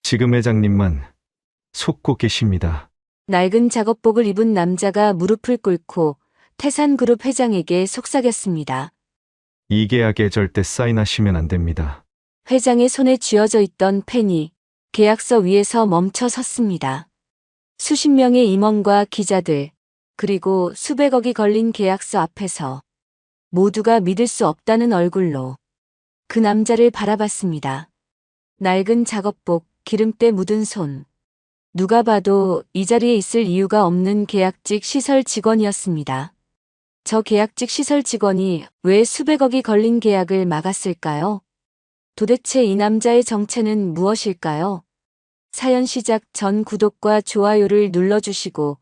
지금 회장님만 속고 계십니다. 낡은 작업복을 입은 남자가 무릎을 꿇고 태산그룹 회장에게 속삭였습니다. 이 계약에 절대 사인하시면 안 됩니다. 회장의 손에 쥐어져 있던 펜이 계약서 위에서 멈춰 섰습니다. 수십 명의 임원과 기자들, 그리고 수백억이 걸린 계약서 앞에서 모두가 믿을 수 없다는 얼굴로 그 남자를 바라봤습니다. 낡은 작업복, 기름때 묻은 손. 누가 봐도 이 자리에 있을 이유가 없는 계약직 시설 직원이었습니다. 저 계약직 시설 직원이 왜 수백억이 걸린 계약을 막았을까요? 도대체 이 남자의 정체는 무엇일까요? 사연 시작 전 구독과 좋아요를 눌러주시고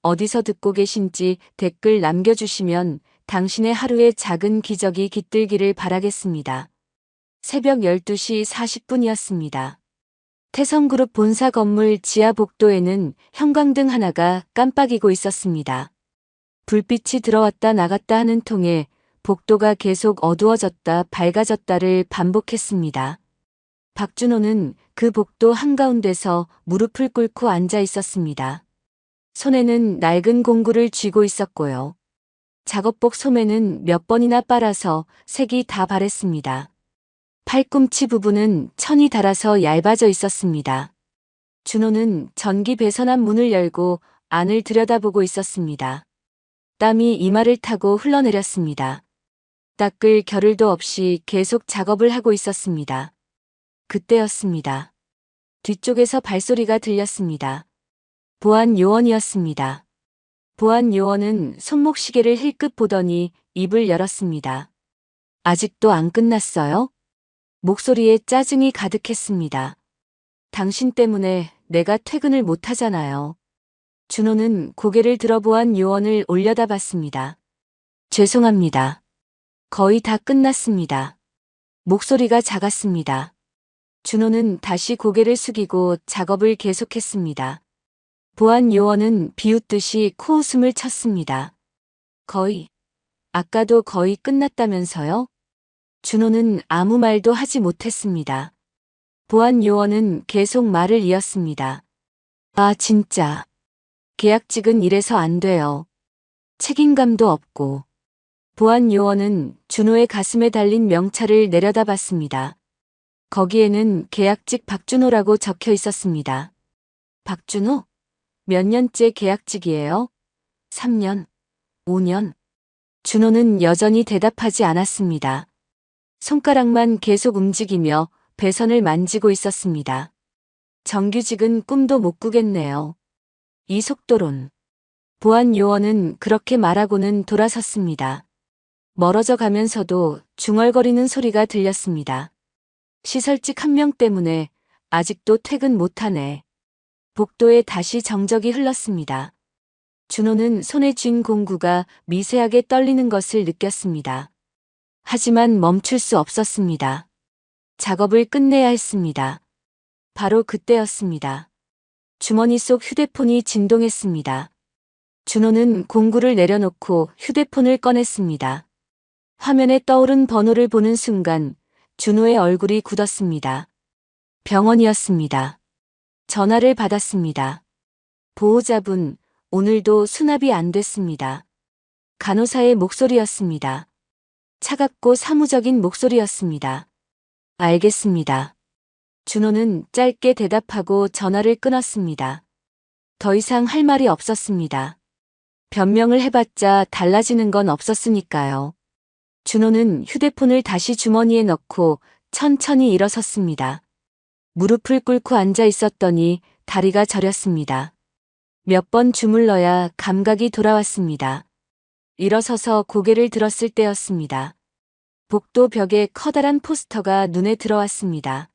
어디서 듣고 계신지 댓글 남겨주시면 당신의 하루의 작은 기적이 깃들기를 바라겠습니다. 새벽 12시 40분이었습니다. 태성그룹 본사 건물 지하 복도에는 형광등 하나가 깜빡이고 있었습니다. 불빛이 들어왔다 나갔다 하는 통에 복도가 계속 어두워졌다 밝아졌다를 반복했습니다. 박준호는 그 복도 한가운데서 무릎을 꿇고 앉아 있었습니다. 손에는 낡은 공구를 쥐고 있었고요. 작업복 소매는 몇 번이나 빨아서 색이 다 바랬습니다. 팔꿈치 부분은 천이 닳아서 얇아져 있었습니다. 준호는 전기 배선한 문을 열고 안을 들여다보고 있었습니다. 땀이 이마를 타고 흘러내렸습니다. 닦을 겨를도 없이 계속 작업을 하고 있었습니다. 그때였습니다. 뒤쪽에서 발소리가 들렸습니다. 보안 요원이었습니다. 보안 요원은 손목시계를 힐끗 보더니 입을 열었습니다. 아직도 안 끝났어요? 목소리에 짜증이 가득했습니다. 당신 때문에 내가 퇴근을 못하잖아요. 준호는 고개를 들어 보안 요원을 올려다봤습니다. 죄송합니다. 거의 다 끝났습니다. 목소리가 작았습니다. 준호는 다시 고개를 숙이고 작업을 계속했습니다. 보안 요원은 비웃듯이 코웃음을 쳤습니다. 거의, 아까도 거의 끝났다면서요? 준호는 아무 말도 하지 못했습니다. 보안 요원은 계속 말을 이었습니다. 아, 진짜. 계약직은 이래서 안 돼요. 책임감도 없고. 보안 요원은 준호의 가슴에 달린 명찰을 내려다봤습니다. 거기에는 계약직 박준호라고 적혀 있었습니다. 박준호? 몇 년째 계약직이에요? 3년? 5년? 준호는 여전히 대답하지 않았습니다. 손가락만 계속 움직이며 배선을 만지고 있었습니다. 정규직은 꿈도 못 꾸겠네요. 이 속도론. 보안 요원은 그렇게 말하고는 돌아섰습니다. 멀어져 가면서도 중얼거리는 소리가 들렸습니다. 시설직 한 명 때문에 아직도 퇴근 못하네. 복도에 다시 정적이 흘렀습니다. 준호는 손에 쥔 공구가 미세하게 떨리는 것을 느꼈습니다. 하지만 멈출 수 없었습니다. 작업을 끝내야 했습니다. 바로 그때였습니다. 주머니 속 휴대폰이 진동했습니다. 준호는 공구를 내려놓고 휴대폰을 꺼냈습니다. 화면에 떠오른 번호를 보는 순간 준호의 얼굴이 굳었습니다. 병원이었습니다. 전화를 받았습니다. 보호자분, 오늘도 수납이 안 됐습니다. 간호사의 목소리였습니다. 차갑고 사무적인 목소리였습니다. 알겠습니다. 준호는 짧게 대답하고 전화를 끊었습니다. 더 이상 할 말이 없었습니다. 변명을 해봤자 달라지는 건 없었으니까요. 준호는 휴대폰을 다시 주머니에 넣고 천천히 일어섰습니다. 무릎을 꿇고 앉아 있었더니 다리가 저렸습니다. 몇 번 주물러야 감각이 돌아왔습니다. 일어서서 고개를 들었을 때였습니다. 복도 벽에 커다란 포스터가 눈에 들어왔습니다.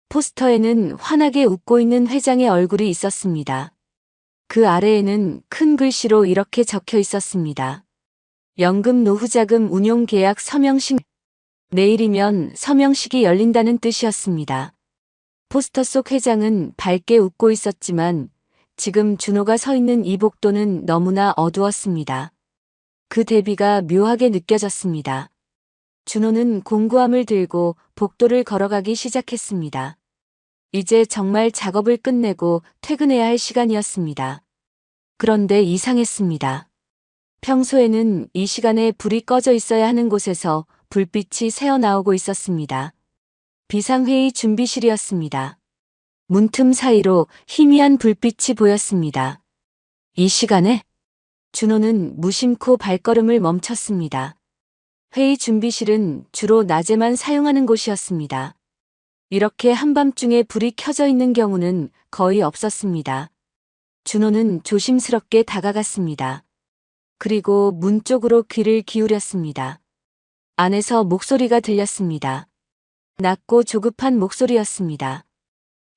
포스터에는 환하게 웃고 있는 회장의 얼굴이 있었습니다. 그 아래에는 큰 글씨로 이렇게 적혀 있었습니다. 연금 노후자금 운용 계약 서명식. 내일이면 서명식이 열린다는 뜻이었습니다. 포스터 속 회장은 밝게 웃고 있었지만 지금 준호가 서 있는 이 복도는 너무나 어두웠습니다. 그 대비가 묘하게 느껴졌습니다. 준호는 공구함을 들고 복도를 걸어가기 시작했습니다. 이제 정말 작업을 끝내고 퇴근해야 할 시간이었습니다. 그런데 이상했습니다. 평소에는 이 시간에 불이 꺼져 있어야 하는 곳에서 불빛이 새어나오고 있었습니다. 비상회의 준비실이었습니다. 문틈 사이로 희미한 불빛이 보였습니다. 이 시간에 준호는 무심코 발걸음을 멈췄습니다. 회의 준비실은 주로 낮에만 사용하는 곳이었습니다. 이렇게 한밤중에 불이 켜져 있는 경우는 거의 없었습니다. 준호는 조심스럽게 다가갔습니다. 그리고 문 쪽으로 귀를 기울였습니다. 안에서 목소리가 들렸습니다. 낮고 조급한 목소리였습니다.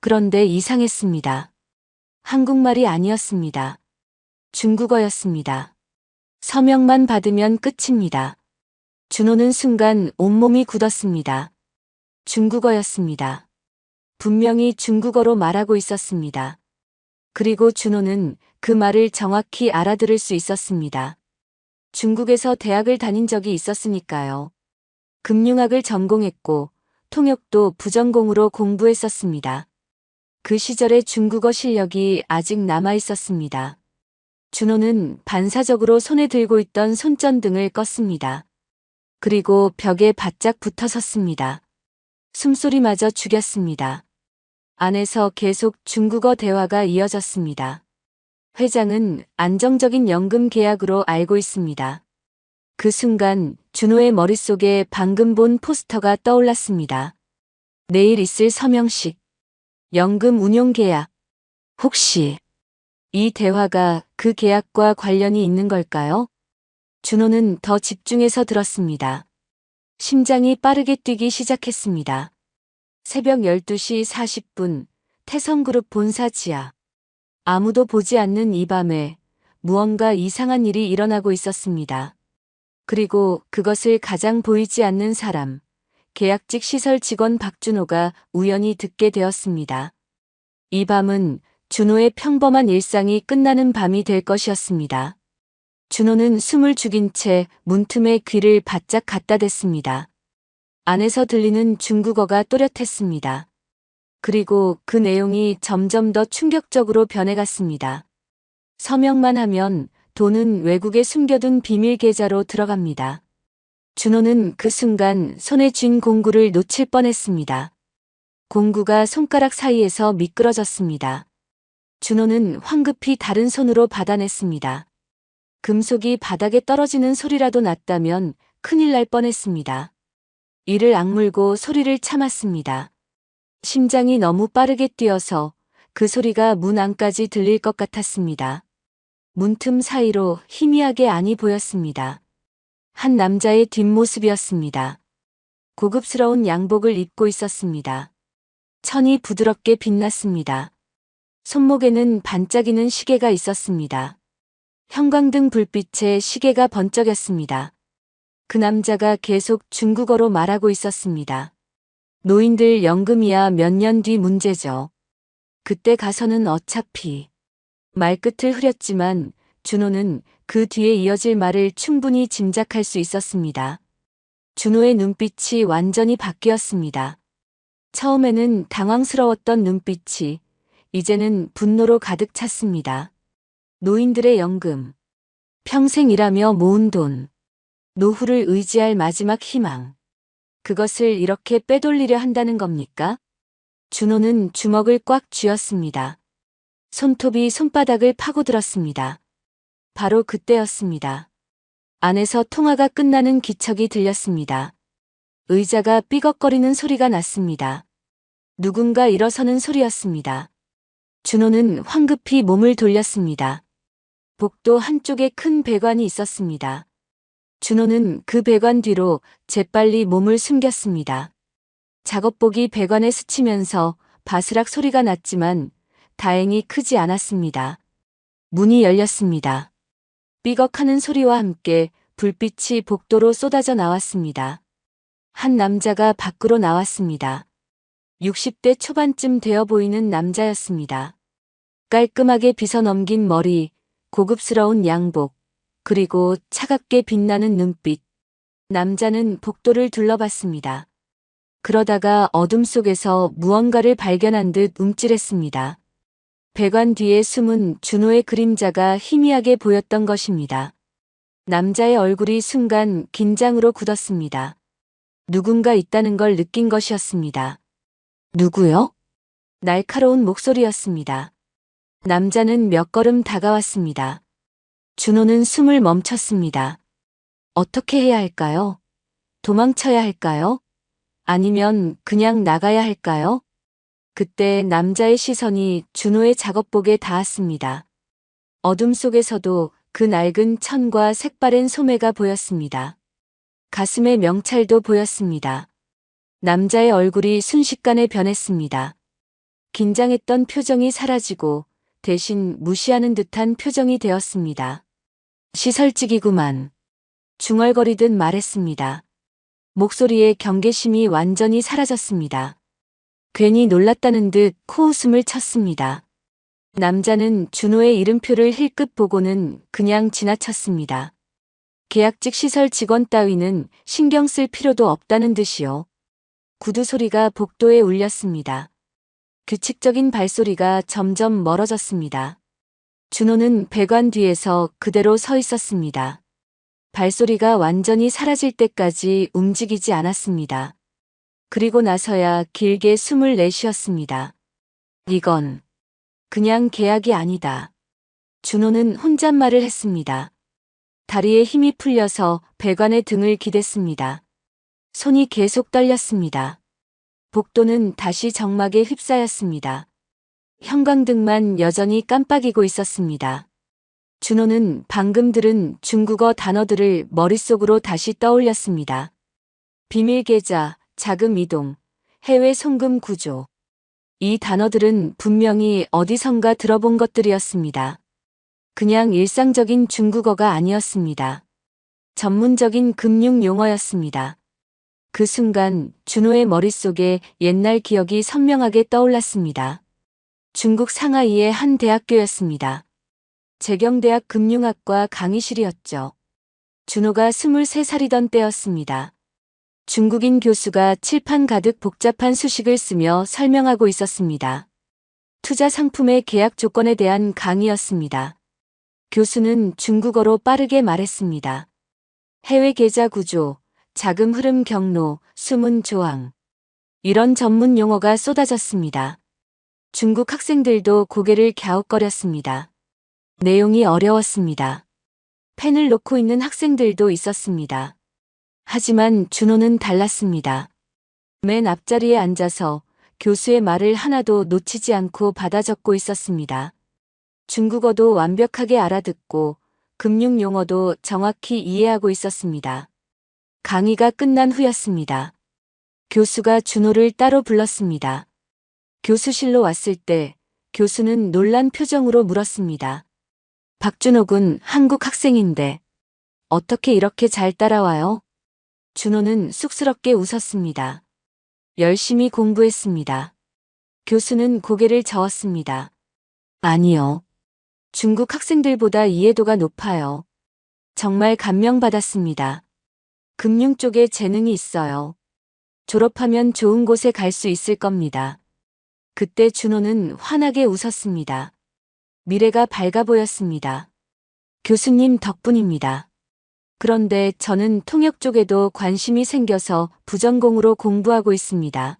그런데 이상했습니다. 한국말이 아니었습니다. 중국어였습니다. 서명만 받으면 끝입니다. 준호는 순간 온몸이 굳었습니다. 중국어였습니다. 분명히 중국어로 말하고 있었습니다. 그리고 준호는 그 말을 정확히 알아들을 수 있었습니다. 중국에서 대학을 다닌 적이 있었으니까요. 금융학을 전공했고 통역도 부전공으로 공부했었습니다. 그 시절의 중국어 실력이 아직 남아 있었습니다. 준호는 반사적으로 손에 들고 있던 손전등을 껐습니다. 그리고 벽에 바짝 붙어 섰습니다. 숨소리마저 죽였습니다. 안에서 계속 중국어 대화가 이어졌습니다. 회장은 안정적인 연금 계약으로 알고 있습니다. 그 순간 준호의 머릿속에 방금 본 포스터가 떠올랐습니다. 내일 있을 서명식, 연금 운용 계약. 혹시 이 대화가 그 계약과 관련이 있는 걸까요? 준호는 더 집중해서 들었습니다. 심장이 빠르게 뛰기 시작했습니다. 새벽 12시 40분, 태성그룹 본사 지하. 아무도 보지 않는 이 밤에 무언가 이상한 일이 일어나고 있었습니다. 그리고 그것을 가장 보이지 않는 사람, 계약직 시설 직원 박준호가 우연히 듣게 되었습니다. 이 밤은 준호의 평범한 일상이 끝나는 밤이 될 것이었습니다. 준호는 숨을 죽인 채 문틈에 귀를 바짝 갖다 댔습니다. 안에서 들리는 중국어가 또렷했습니다. 그리고 그 내용이 점점 더 충격적으로 변해갔습니다. 서명만 하면 돈은 외국에 숨겨둔 비밀 계좌로 들어갑니다. 준호는 그 순간 손에 쥔 공구를 놓칠 뻔했습니다. 공구가 손가락 사이에서 미끄러졌습니다. 준호는 황급히 다른 손으로 받아냈습니다. 금속이 바닥에 떨어지는 소리라도 났다면 큰일 날 뻔했습니다. 이를 악물고 소리를 참았습니다. 심장이 너무 빠르게 뛰어서 그 소리가 문 안까지 들릴 것 같았습니다. 문틈 사이로 희미하게 안이 보였습니다. 한 남자의 뒷모습이었습니다. 고급스러운 양복을 입고 있었습니다. 천이 부드럽게 빛났습니다. 손목에는 반짝이는 시계가 있었습니다. 형광등 불빛에 시계가 번쩍였습니다. 그 남자가 계속 중국어로 말하고 있었습니다. 노인들 연금이야 몇 년 뒤 문제죠. 그때 가서는 어차피. 말끝을 흐렸지만 준호는 그 뒤에 이어질 말을 충분히 짐작할 수 있었습니다. 준호의 눈빛이 완전히 바뀌었습니다. 처음에는 당황스러웠던 눈빛이 이제는 분노로 가득 찼습니다. 노인들의 연금, 평생 일하며 모은 돈, 노후를 의지할 마지막 희망. 그것을 이렇게 빼돌리려 한다는 겁니까? 준호는 주먹을 꽉 쥐었습니다. 손톱이 손바닥을 파고들었습니다. 바로 그때였습니다. 안에서 통화가 끝나는 기척이 들렸습니다. 의자가 삐걱거리는 소리가 났습니다. 누군가 일어서는 소리였습니다. 준호는 황급히 몸을 돌렸습니다. 복도 한쪽에 큰 배관이 있었습니다. 준호는 그 배관 뒤로 재빨리 몸을 숨겼습니다. 작업복이 배관에 스치면서 바스락 소리가 났지만 다행히 크지 않았습니다. 문이 열렸습니다. 삐걱하는 소리와 함께 불빛이 복도로 쏟아져 나왔습니다. 한 남자가 밖으로 나왔습니다. 60대 초반쯤 되어 보이는 남자였습니다. 깔끔하게 빗어넘긴 머리, 고급스러운 양복, 그리고 차갑게 빛나는 눈빛. 남자는 복도를 둘러봤습니다. 그러다가 어둠 속에서 무언가를 발견한 듯 움찔했습니다. 배관 뒤에 숨은 준호의 그림자가 희미하게 보였던 것입니다. 남자의 얼굴이 순간 긴장으로 굳었습니다. 누군가 있다는 걸 느낀 것이었습니다. 누구요? 날카로운 목소리였습니다. 남자는 몇 걸음 다가왔습니다. 준호는 숨을 멈췄습니다. 어떻게 해야 할까요? 도망쳐야 할까요? 아니면 그냥 나가야 할까요? 그때 남자의 시선이 준호의 작업복에 닿았습니다. 어둠 속에서도 그 낡은 천과 색바랜 소매가 보였습니다. 가슴에 명찰도 보였습니다. 남자의 얼굴이 순식간에 변했습니다. 긴장했던 표정이 사라지고 대신 무시하는 듯한 표정이 되었습니다. 시설직이구만. 중얼거리듯 말했습니다. 목소리에 경계심이 완전히 사라졌습니다. 괜히 놀랐다는 듯 코웃음을 쳤습니다. 남자는 준호의 이름표를 힐끗 보고는 그냥 지나쳤습니다. 계약직 시설 직원 따위는 신경 쓸 필요도 없다는 듯이요. 구두 소리가 복도에 울렸습니다. 규칙적인 발소리가 점점 멀어졌습니다. 준호는 배관 뒤에서 그대로 서 있었습니다. 발소리가 완전히 사라질 때까지 움직이지 않았습니다. 그리고 나서야 길게 숨을 내쉬었습니다. 이건 그냥 계약이 아니다. 준호는 혼잣말을 했습니다. 다리에 힘이 풀려서 배관의 등을 기댔습니다. 손이 계속 떨렸습니다. 복도는 다시 정막에 휩싸였습니다. 형광등만 여전히 깜빡이고 있었습니다. 준호는 방금 들은 중국어 단어들을 머릿속으로 다시 떠올렸습니다. 비밀 계좌, 자금 이동, 해외 송금 구조. 이 단어들은 분명히 어디선가 들어본 것들이었습니다. 그냥 일상적인 중국어가 아니었습니다. 전문적인 금융 용어였습니다. 그 순간 준호의 머릿속에 옛날 기억이 선명하게 떠올랐습니다. 중국 상하이의 한 대학교였습니다. 재경대학 금융학과 강의실이었죠. 준호가 23살이던 때였습니다. 중국인 교수가 칠판 가득 복잡한 수식을 쓰며 설명하고 있었습니다. 투자 상품의 계약 조건에 대한 강의였습니다. 교수는 중국어로 빠르게 말했습니다. 해외 계좌 구조, 자금 흐름 경로, 숨은 조항. 이런 전문 용어가 쏟아졌습니다. 중국 학생들도 고개를 갸웃거렸습니다. 내용이 어려웠습니다. 펜을 놓고 있는 학생들도 있었습니다. 하지만 준호는 달랐습니다. 맨 앞자리에 앉아서 교수의 말을 하나도 놓치지 않고 받아 적고 있었습니다. 중국어도 완벽하게 알아듣고 금융 용어도 정확히 이해하고 있었습니다. 강의가 끝난 후였습니다. 교수가 준호를 따로 불렀습니다. 교수실로 왔을 때 교수는 놀란 표정으로 물었습니다. 박준호 군 한국 학생인데 어떻게 이렇게 잘 따라와요? 준호는 쑥스럽게 웃었습니다. 열심히 공부했습니다. 교수는 고개를 저었습니다. 아니요. 중국 학생들보다 이해도가 높아요. 정말 감명받았습니다. 금융 쪽에 재능이 있어요. 졸업하면 좋은 곳에 갈 수 있을 겁니다. 그때 준호는 환하게 웃었습니다. 미래가 밝아 보였습니다. 교수님 덕분입니다. 그런데 저는 통역 쪽에도 관심이 생겨서 부전공으로 공부하고 있습니다.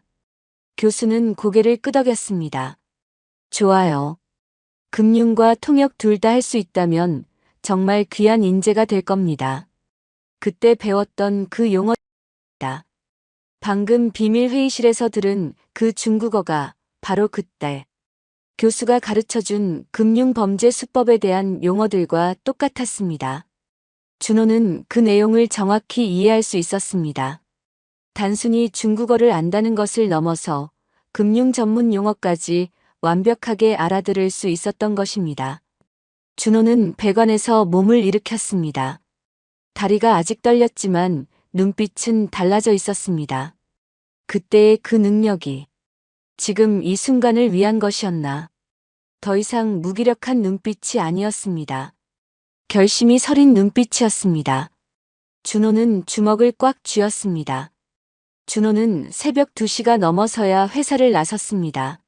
교수는 고개를 끄덕였습니다. 좋아요. 금융과 통역 둘 다 할 수 있다면 정말 귀한 인재가 될 겁니다. 그때 배웠던 그 용어입니다. 방금 비밀 회의실에서 들은 그 중국어가 바로 그때 교수가 가르쳐준 금융범죄 수법에 대한 용어들과 똑같았습니다. 준호는 그 내용을 정확히 이해할 수 있었습니다. 단순히 중국어를 안다는 것을 넘어서 금융 전문 용어까지 완벽하게 알아들을 수 있었던 것입니다. 준호는 배관에서 몸을 일으켰습니다. 다리가 아직 떨렸지만 눈빛은 달라져 있었습니다. 그때의 그 능력이 지금 이 순간을 위한 것이었나. 더 이상 무기력한 눈빛이 아니었습니다. 결심이 서린 눈빛이었습니다. 준호는 주먹을 꽉 쥐었습니다. 준호는 새벽 2시가 넘어서야 회사를 나섰습니다.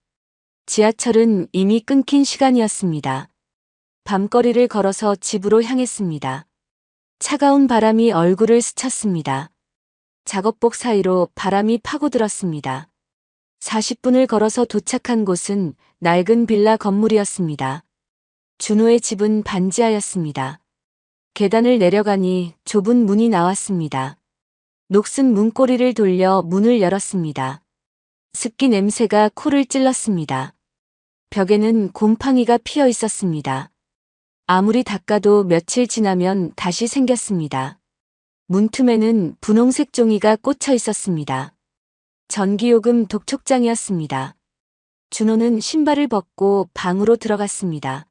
지하철은 이미 끊긴 시간이었습니다. 밤거리를 걸어서 집으로 향했습니다. 차가운 바람이 얼굴을 스쳤습니다. 작업복 사이로 바람이 파고들었습니다. 40분을 걸어서 도착한 곳은 낡은 빌라 건물이었습니다. 준호의 집은 반지하였습니다. 계단을 내려가니 좁은 문이 나왔습니다. 녹슨 문고리를 돌려 문을 열었습니다. 습기 냄새가 코를 찔렀습니다. 벽에는 곰팡이가 피어 있었습니다. 아무리 닦아도 며칠 지나면 다시 생겼습니다. 문틈에는 분홍색 종이가 꽂혀 있었습니다. 전기요금 독촉장이었습니다. 준호는 신발을 벗고 방으로 들어갔습니다.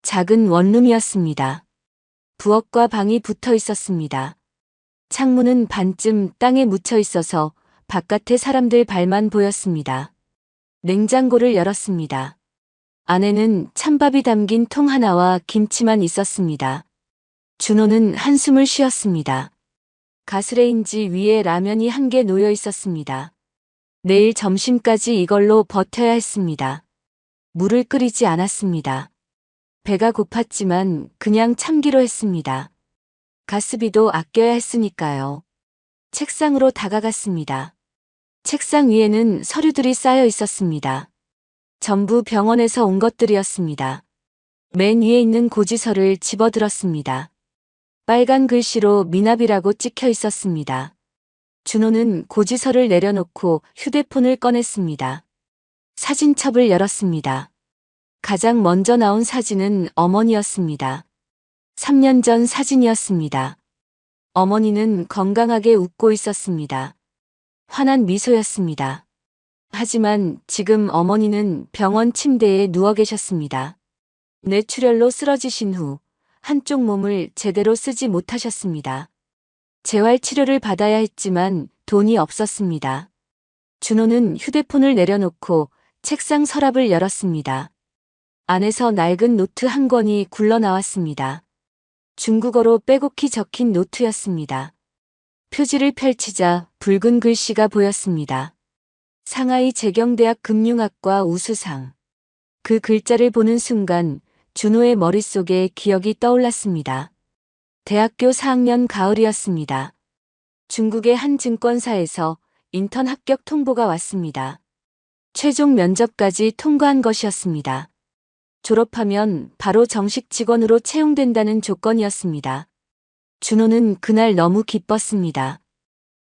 작은 원룸이었습니다. 부엌과 방이 붙어 있었습니다. 창문은 반쯤 땅에 묻혀 있어서 바깥에 사람들 발만 보였습니다. 냉장고를 열었습니다. 안에는 찬밥이 담긴 통 하나와 김치만 있었습니다. 준호는 한숨을 쉬었습니다. 가스레인지 위에 라면이 1개 놓여 있었습니다. 내일 점심까지 이걸로 버텨야 했습니다. 물을 끓이지 않았습니다. 배가 고팠지만 그냥 참기로 했습니다. 가스비도 아껴야 했으니까요. 책상으로 다가갔습니다. 책상 위에는 서류들이 쌓여 있었습니다. 전부 병원에서 온 것들이었습니다. 맨 위에 있는 고지서를 집어들었습니다. 빨간 글씨로 미납이라고 찍혀 있었습니다. 준호는 고지서를 내려놓고 휴대폰을 꺼냈습니다. 사진첩을 열었습니다. 가장 먼저 나온 사진은 어머니였습니다. 3년 전 사진이었습니다. 어머니는 건강하게 웃고 있었습니다. 환한 미소였습니다. 하지만 지금 어머니는 병원 침대에 누워 계셨습니다. 뇌출혈로 쓰러지신 후 한쪽 몸을 제대로 쓰지 못하셨습니다. 재활치료를 받아야 했지만 돈이 없었습니다. 준호는 휴대폰을 내려놓고 책상 서랍을 열었습니다. 안에서 낡은 노트 1권이 굴러나왔습니다. 중국어로 빼곡히 적힌 노트였습니다. 표지를 펼치자 붉은 글씨가 보였습니다. 상하이 재경대학 금융학과 우수상. 그 글자를 보는 순간 준호의 머릿속에 기억이 떠올랐습니다. 대학교 4학년 가을이었습니다. 중국의 한 증권사에서 인턴 합격 통보가 왔습니다. 최종 면접까지 통과한 것이었습니다. 졸업하면 바로 정식 직원으로 채용된다는 조건이었습니다. 준호는 그날 너무 기뻤습니다.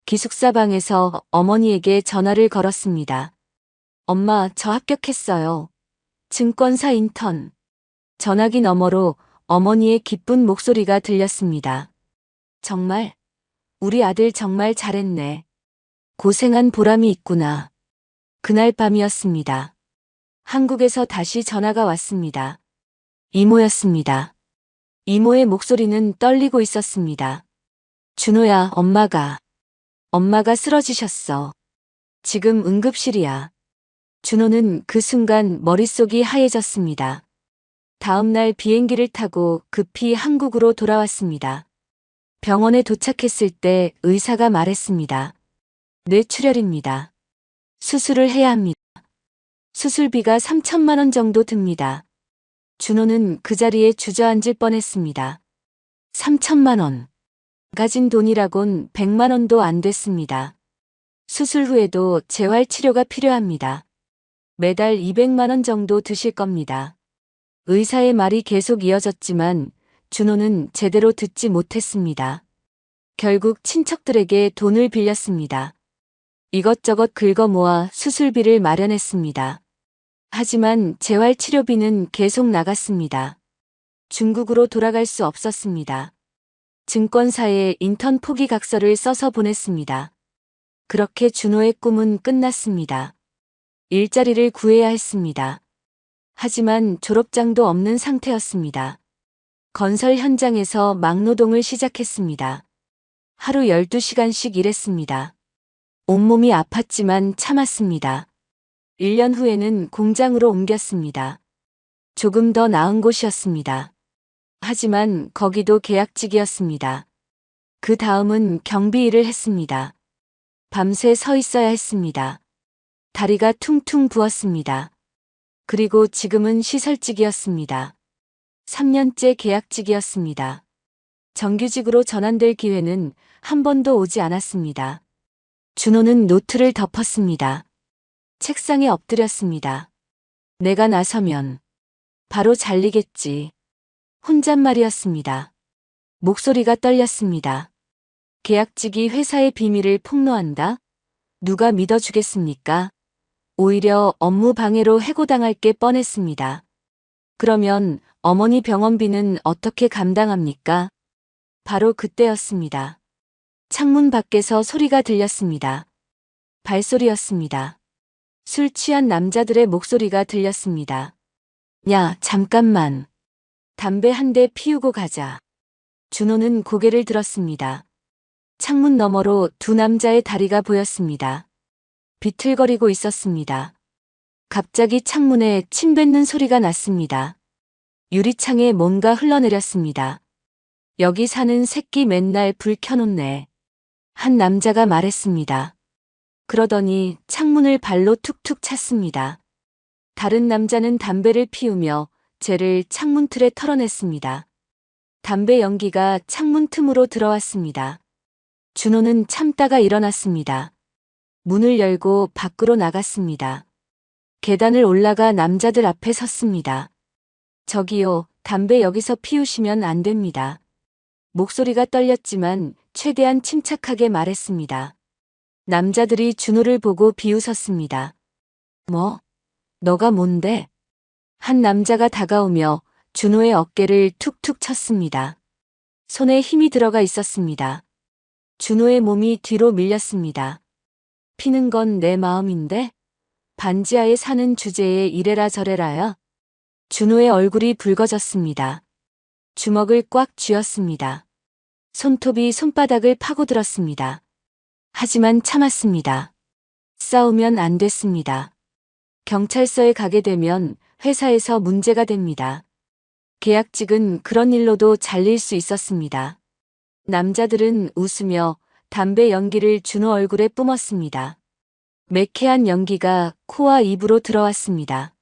기숙사 방에서 어머니에게 전화를 걸었습니다. 엄마, 저 합격했어요. 증권사 인턴. 전화기 너머로 어머니의 기쁜 목소리가 들렸습니다. 정말? 우리 아들 정말 잘했네. 고생한 보람이 있구나. 그날 밤이었습니다. 한국에서 다시 전화가 왔습니다. 이모였습니다. 이모의 목소리는 떨리고 있었습니다. 준호야, 엄마가 쓰러지셨어. 지금 응급실이야. 준호는 그 순간 머릿속이 하얘졌습니다. 다음 날 비행기를 타고 급히 한국으로 돌아왔습니다. 병원에 도착했을 때 의사가 말했습니다. 뇌출혈입니다. 수술을 해야 합니다. 수술비가 3천만 원 정도 듭니다. 준호는 그 자리에 주저앉을 뻔했습니다. 3천만 원. 가진 돈이라곤 100만 원도 안 됐습니다. 수술 후에도 재활치료가 필요합니다. 매달 200만 원 정도 드실 겁니다. 의사의 말이 계속 이어졌지만 준호는 제대로 듣지 못했습니다. 결국 친척들에게 돈을 빌렸습니다. 이것저것 긁어 모아 수술비를 마련했습니다. 하지만 재활치료비는 계속 나갔습니다. 중국으로 돌아갈 수 없었습니다. 증권사에 인턴 포기각서를 써서 보냈습니다. 그렇게 준호의 꿈은 끝났습니다. 일자리를 구해야 했습니다. 하지만 졸업장도 없는 상태였습니다. 건설 현장에서 막노동을 시작했습니다. 하루 12시간씩 일했습니다. 온몸이 아팠지만 참았습니다. 1년 후에는 공장으로 옮겼습니다. 조금 더 나은 곳이었습니다. 하지만 거기도 계약직이었습니다. 그 다음은 경비 일을 했습니다. 밤새 서 있어야 했습니다. 다리가 퉁퉁 부었습니다. 그리고 지금은 시설직이었습니다. 3년째 계약직이었습니다. 정규직으로 전환될 기회는 한 번도 오지 않았습니다. 준호는 노트를 덮었습니다. 책상에 엎드렸습니다. 내가 나서면 바로 잘리겠지. 혼잣말이었습니다. 목소리가 떨렸습니다. 계약직이 회사의 비밀을 폭로한다? 누가 믿어주겠습니까? 오히려 업무 방해로 해고당할 게 뻔했습니다. 그러면 어머니 병원비는 어떻게 감당합니까? 바로 그때였습니다. 창문 밖에서 소리가 들렸습니다. 발소리였습니다. 술 취한 남자들의 목소리가 들렸습니다. 야, 잠깐만. 담배 한 대 피우고 가자. 준호는 고개를 들었습니다. 창문 너머로 두 남자의 다리가 보였습니다. 비틀거리고 있었습니다. 갑자기 창문에 침 뱉는 소리가 났습니다. 유리창에 뭔가 흘러내렸습니다. 여기 사는 새끼 맨날 불 켜놓네. 한 남자가 말했습니다. 그러더니 창문을 발로 툭툭 찼습니다. 다른 남자는 담배를 피우며 쟤를 창문 틀에 털어냈습니다. 담배 연기가 창문 틈으로 들어왔습니다. 준호는 참다가 일어났습니다. 문을 열고 밖으로 나갔습니다. 계단을 올라가 남자들 앞에 섰습니다. 저기요, 담배 여기서 피우시면 안 됩니다. 목소리가 떨렸지만 최대한 침착하게 말했습니다. 남자들이 준호를 보고 비웃었습니다. 뭐? 너가 뭔데? 한 남자가 다가오며 준호의 어깨를 툭툭 쳤습니다. 손에 힘이 들어가 있었습니다. 준호의 몸이 뒤로 밀렸습니다. 피는 건 내 마음인데? 반지하에 사는 주제에 이래라 저래라야? 준호의 얼굴이 붉어졌습니다. 주먹을 꽉 쥐었습니다. 손톱이 손바닥을 파고들었습니다. 하지만 참았습니다. 싸우면 안 됐습니다. 경찰서에 가게 되면 회사에서 문제가 됩니다. 계약직은 그런 일로도 잘릴 수 있었습니다. 남자들은 웃으며 담배 연기를 준호 얼굴에 뿜었습니다. 매캐한 연기가 코와 입으로 들어왔습니다.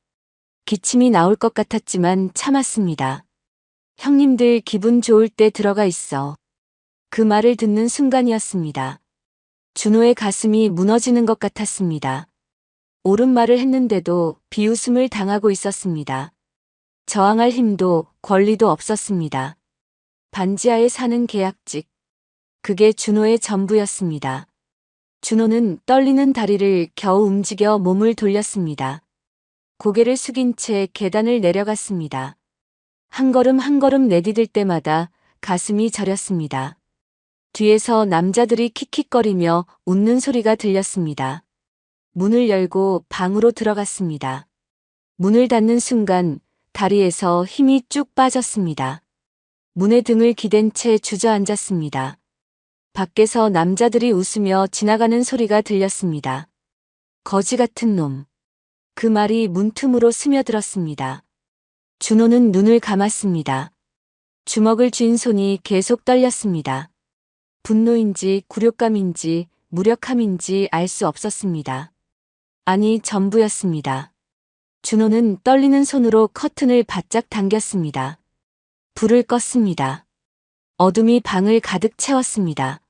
기침이 나올 것 같았지만 참았습니다. 형님들 기분 좋을 때 들어가 있어. 그 말을 듣는 순간이었습니다. 준호의 가슴이 무너지는 것 같았습니다. 옳은 말을 했는데도 비웃음을 당하고 있었습니다. 저항할 힘도 권리도 없었습니다. 반지하에 사는 계약직. 그게 준호의 전부였습니다. 준호는 떨리는 다리를 겨우 움직여 몸을 돌렸습니다. 고개를 숙인 채 계단을 내려갔습니다. 한 걸음 한 걸음 내디딜 때마다 가슴이 저렸습니다. 뒤에서 남자들이 킥킥거리며 웃는 소리가 들렸습니다. 문을 열고 방으로 들어갔습니다. 문을 닫는 순간 다리에서 힘이 쭉 빠졌습니다. 문에 등을 기댄 채 주저앉았습니다. 밖에서 남자들이 웃으며 지나가는 소리가 들렸습니다. 거지 같은 놈. 그 말이 문틈으로 스며들었습니다. 준호는 눈을 감았습니다. 주먹을 쥔 손이 계속 떨렸습니다. 분노인지 굴욕감인지 무력함인지 알 수 없었습니다. 아니, 전부였습니다. 준호는 떨리는 손으로 커튼을 바짝 당겼습니다. 불을 껐습니다. 어둠이 방을 가득 채웠습니다.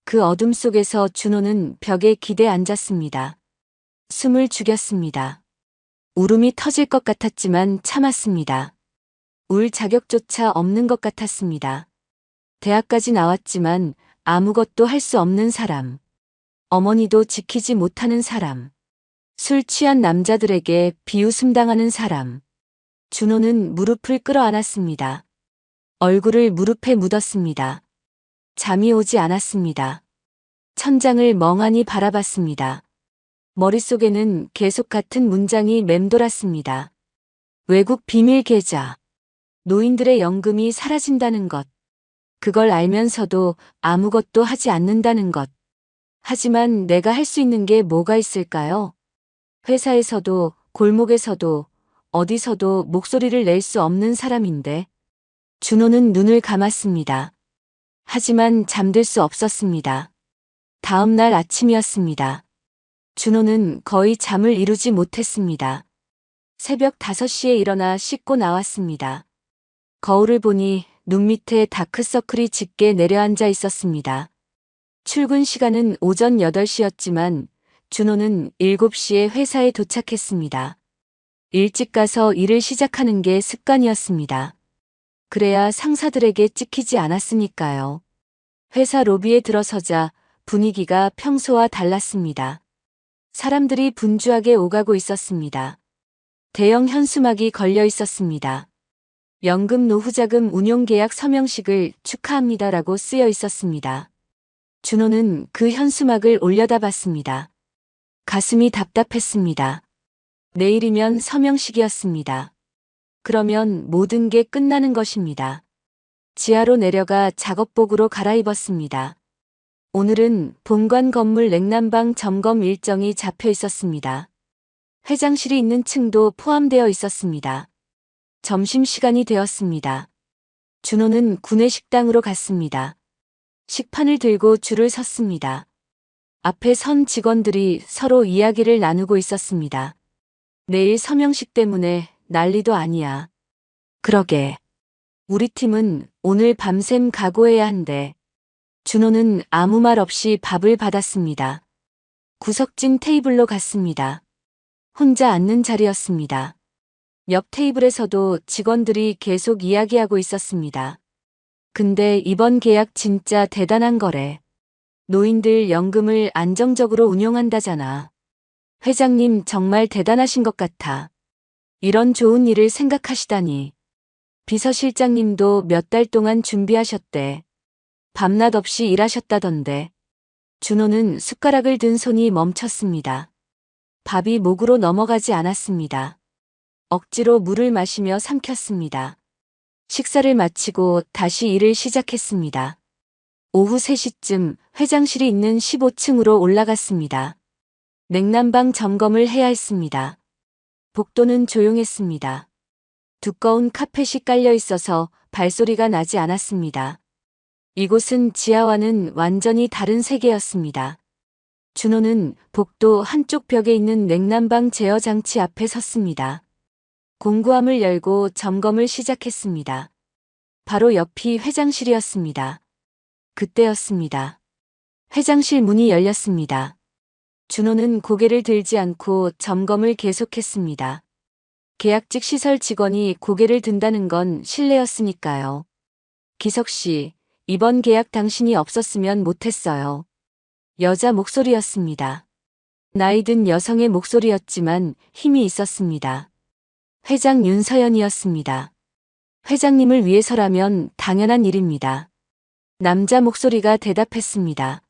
그 어둠 속에서 준호는 벽에 기대 앉았습니다. 숨을 죽였습니다. 울음이 터질 것 같았지만 참았습니다. 울 자격조차 없는 것 같았습니다. 대학까지 나왔지만 아무것도 할 수 없는 사람. 어머니도 지키지 못하는 사람. 술 취한 남자들에게 비웃음 당하는 사람. 준호는 무릎을 끌어안았습니다. 얼굴을 무릎에 묻었습니다. 잠이 오지 않았습니다. 천장을 멍하니 바라봤습니다. 머릿속에는 계속 같은 문장이 맴돌았습니다. 외국 비밀 계좌. 노인들의 연금이 사라진다는 것. 그걸 알면서도 아무것도 하지 않는다는 것. 하지만 내가 할 수 있는 게 뭐가 있을까요? 회사에서도 골목에서도 어디서도 목소리를 낼 수 없는 사람인데. 준호는 눈을 감았습니다. 하지만 잠들 수 없었습니다. 다음 날 아침이었습니다. 준호는 거의 잠을 이루지 못했습니다. 새벽 5시에 일어나 씻고 나왔습니다. 거울을 보니 눈 밑에 다크서클이 짙게 내려앉아 있었습니다. 출근 시간은 오전 8시였지만 준호는 7시에 회사에 도착했습니다. 일찍 가서 일을 시작하는 게 습관이었습니다. 그래야 상사들에게 찍히지 않았으니까요. 회사 로비에 들어서자 분위기가 평소와 달랐습니다. 사람들이 분주하게 오가고 있었습니다. 대형 현수막이 걸려 있었습니다. 연금 노후자금 운용계약 서명식을 축하합니다라고 쓰여 있었습니다. 준호는 그 현수막을 올려다봤습니다. 가슴이 답답했습니다. 내일이면 서명식이었습니다. 그러면 모든 게 끝나는 것입니다. 지하로 내려가 작업복으로 갈아입었습니다. 오늘은 본관 건물 냉난방 점검 일정이 잡혀 있었습니다. 회장실이 있는 층도 포함되어 있었습니다. 점심시간이 되었습니다. 준호는 구내식당으로 갔습니다. 식판을 들고 줄을 섰습니다. 앞에 선 직원들이 서로 이야기를 나누고 있었습니다. 내일 서명식 때문에 난리도 아니야. 그러게. 우리 팀은 오늘 밤샘 각오해야 한대. 준호는 아무 말 없이 밥을 받았습니다. 구석진 테이블로 갔습니다. 혼자 앉는 자리였습니다. 옆 테이블에서도 직원들이 계속 이야기하고 있었습니다. 근데 이번 계약 진짜 대단한 거래. 노인들 연금을 안정적으로 운용한다잖아. 회장님 정말 대단하신 것 같아. 이런 좋은 일을 생각하시다니. 비서실장님도 몇 달 동안 준비하셨대. 밤낮 없이 일하셨다던데. 준호는 숟가락을 든 손이 멈췄습니다. 밥이 목으로 넘어가지 않았습니다. 억지로 물을 마시며 삼켰습니다. 식사를 마치고 다시 일을 시작했습니다. 오후 3시쯤 회장실이 있는 15층으로 올라갔습니다. 냉난방 점검을 해야 했습니다. 복도는 조용했습니다. 두꺼운 카펫이 깔려 있어서 발소리가 나지 않았습니다. 이곳은 지하와는 완전히 다른 세계였습니다. 준호는 복도 한쪽 벽에 있는 냉난방 제어 장치 앞에 섰습니다. 공구함을 열고 점검을 시작했습니다. 바로 옆이 회장실이었습니다. 그때였습니다. 회장실 문이 열렸습니다. 준호는 고개를 들지 않고 점검을 계속했습니다. 계약직 시설 직원이 고개를 든다는 건 실례였으니까요. 기석 씨, 이번 계약 당신이 없었으면 못했어요. 여자 목소리였습니다. 나이든 여성의 목소리였지만 힘이 있었습니다. 회장 윤서연이었습니다. 회장님을 위해서라면 당연한 일입니다. 남자 목소리가 대답했습니다.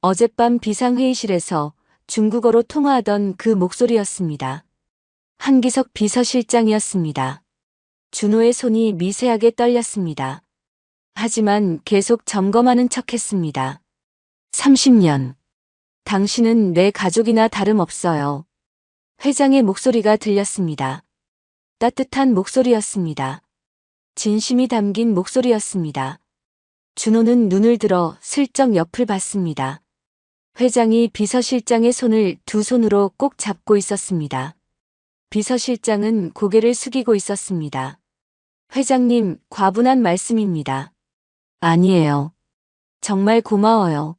어젯밤 비상회의실에서 중국어로 통화하던 그 목소리였습니다. 한기석 비서실장이었습니다. 준호의 손이 미세하게 떨렸습니다. 하지만 계속 점검하는 척했습니다. 30년. 당신은 내 가족이나 다름없어요. 회장의 목소리가 들렸습니다. 따뜻한 목소리였습니다. 진심이 담긴 목소리였습니다. 준호는 눈을 들어 슬쩍 옆을 봤습니다. 회장이 비서실장의 손을 두 손으로 꼭 잡고 있었습니다. 비서실장은 고개를 숙이고 있었습니다. 회장님, 과분한 말씀입니다. 아니에요. 정말 고마워요.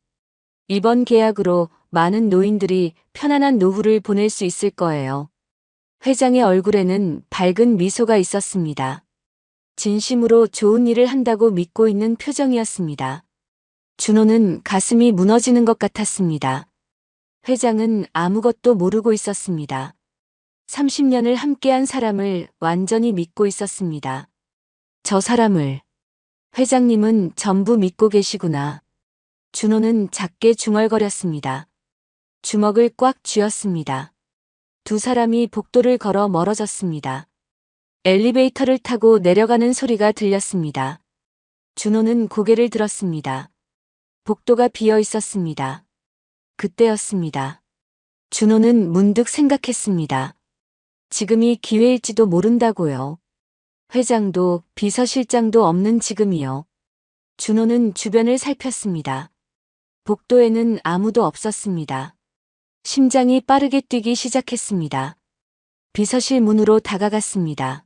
이번 계약으로 많은 노인들이 편안한 노후를 보낼 수 있을 거예요. 회장의 얼굴에는 밝은 미소가 있었습니다. 진심으로 좋은 일을 한다고 믿고 있는 표정이었습니다. 준호는 가슴이 무너지는 것 같았습니다. 회장은 아무것도 모르고 있었습니다. 30년을 함께한 사람을 완전히 믿고 있었습니다. 저 사람을. 회장님은 전부 믿고 계시구나. 준호는 작게 중얼거렸습니다. 주먹을 꽉 쥐었습니다. 두 사람이 복도를 걸어 멀어졌습니다. 엘리베이터를 타고 내려가는 소리가 들렸습니다. 준호는 고개를 들었습니다. 복도가 비어 있었습니다. 그때였습니다. 준호는 문득 생각했습니다. 지금이 기회일지도 모른다고요. 회장도 비서실장도 없는 지금이요. 준호는 주변을 살폈습니다. 복도에는 아무도 없었습니다. 심장이 빠르게 뛰기 시작했습니다. 비서실 문으로 다가갔습니다.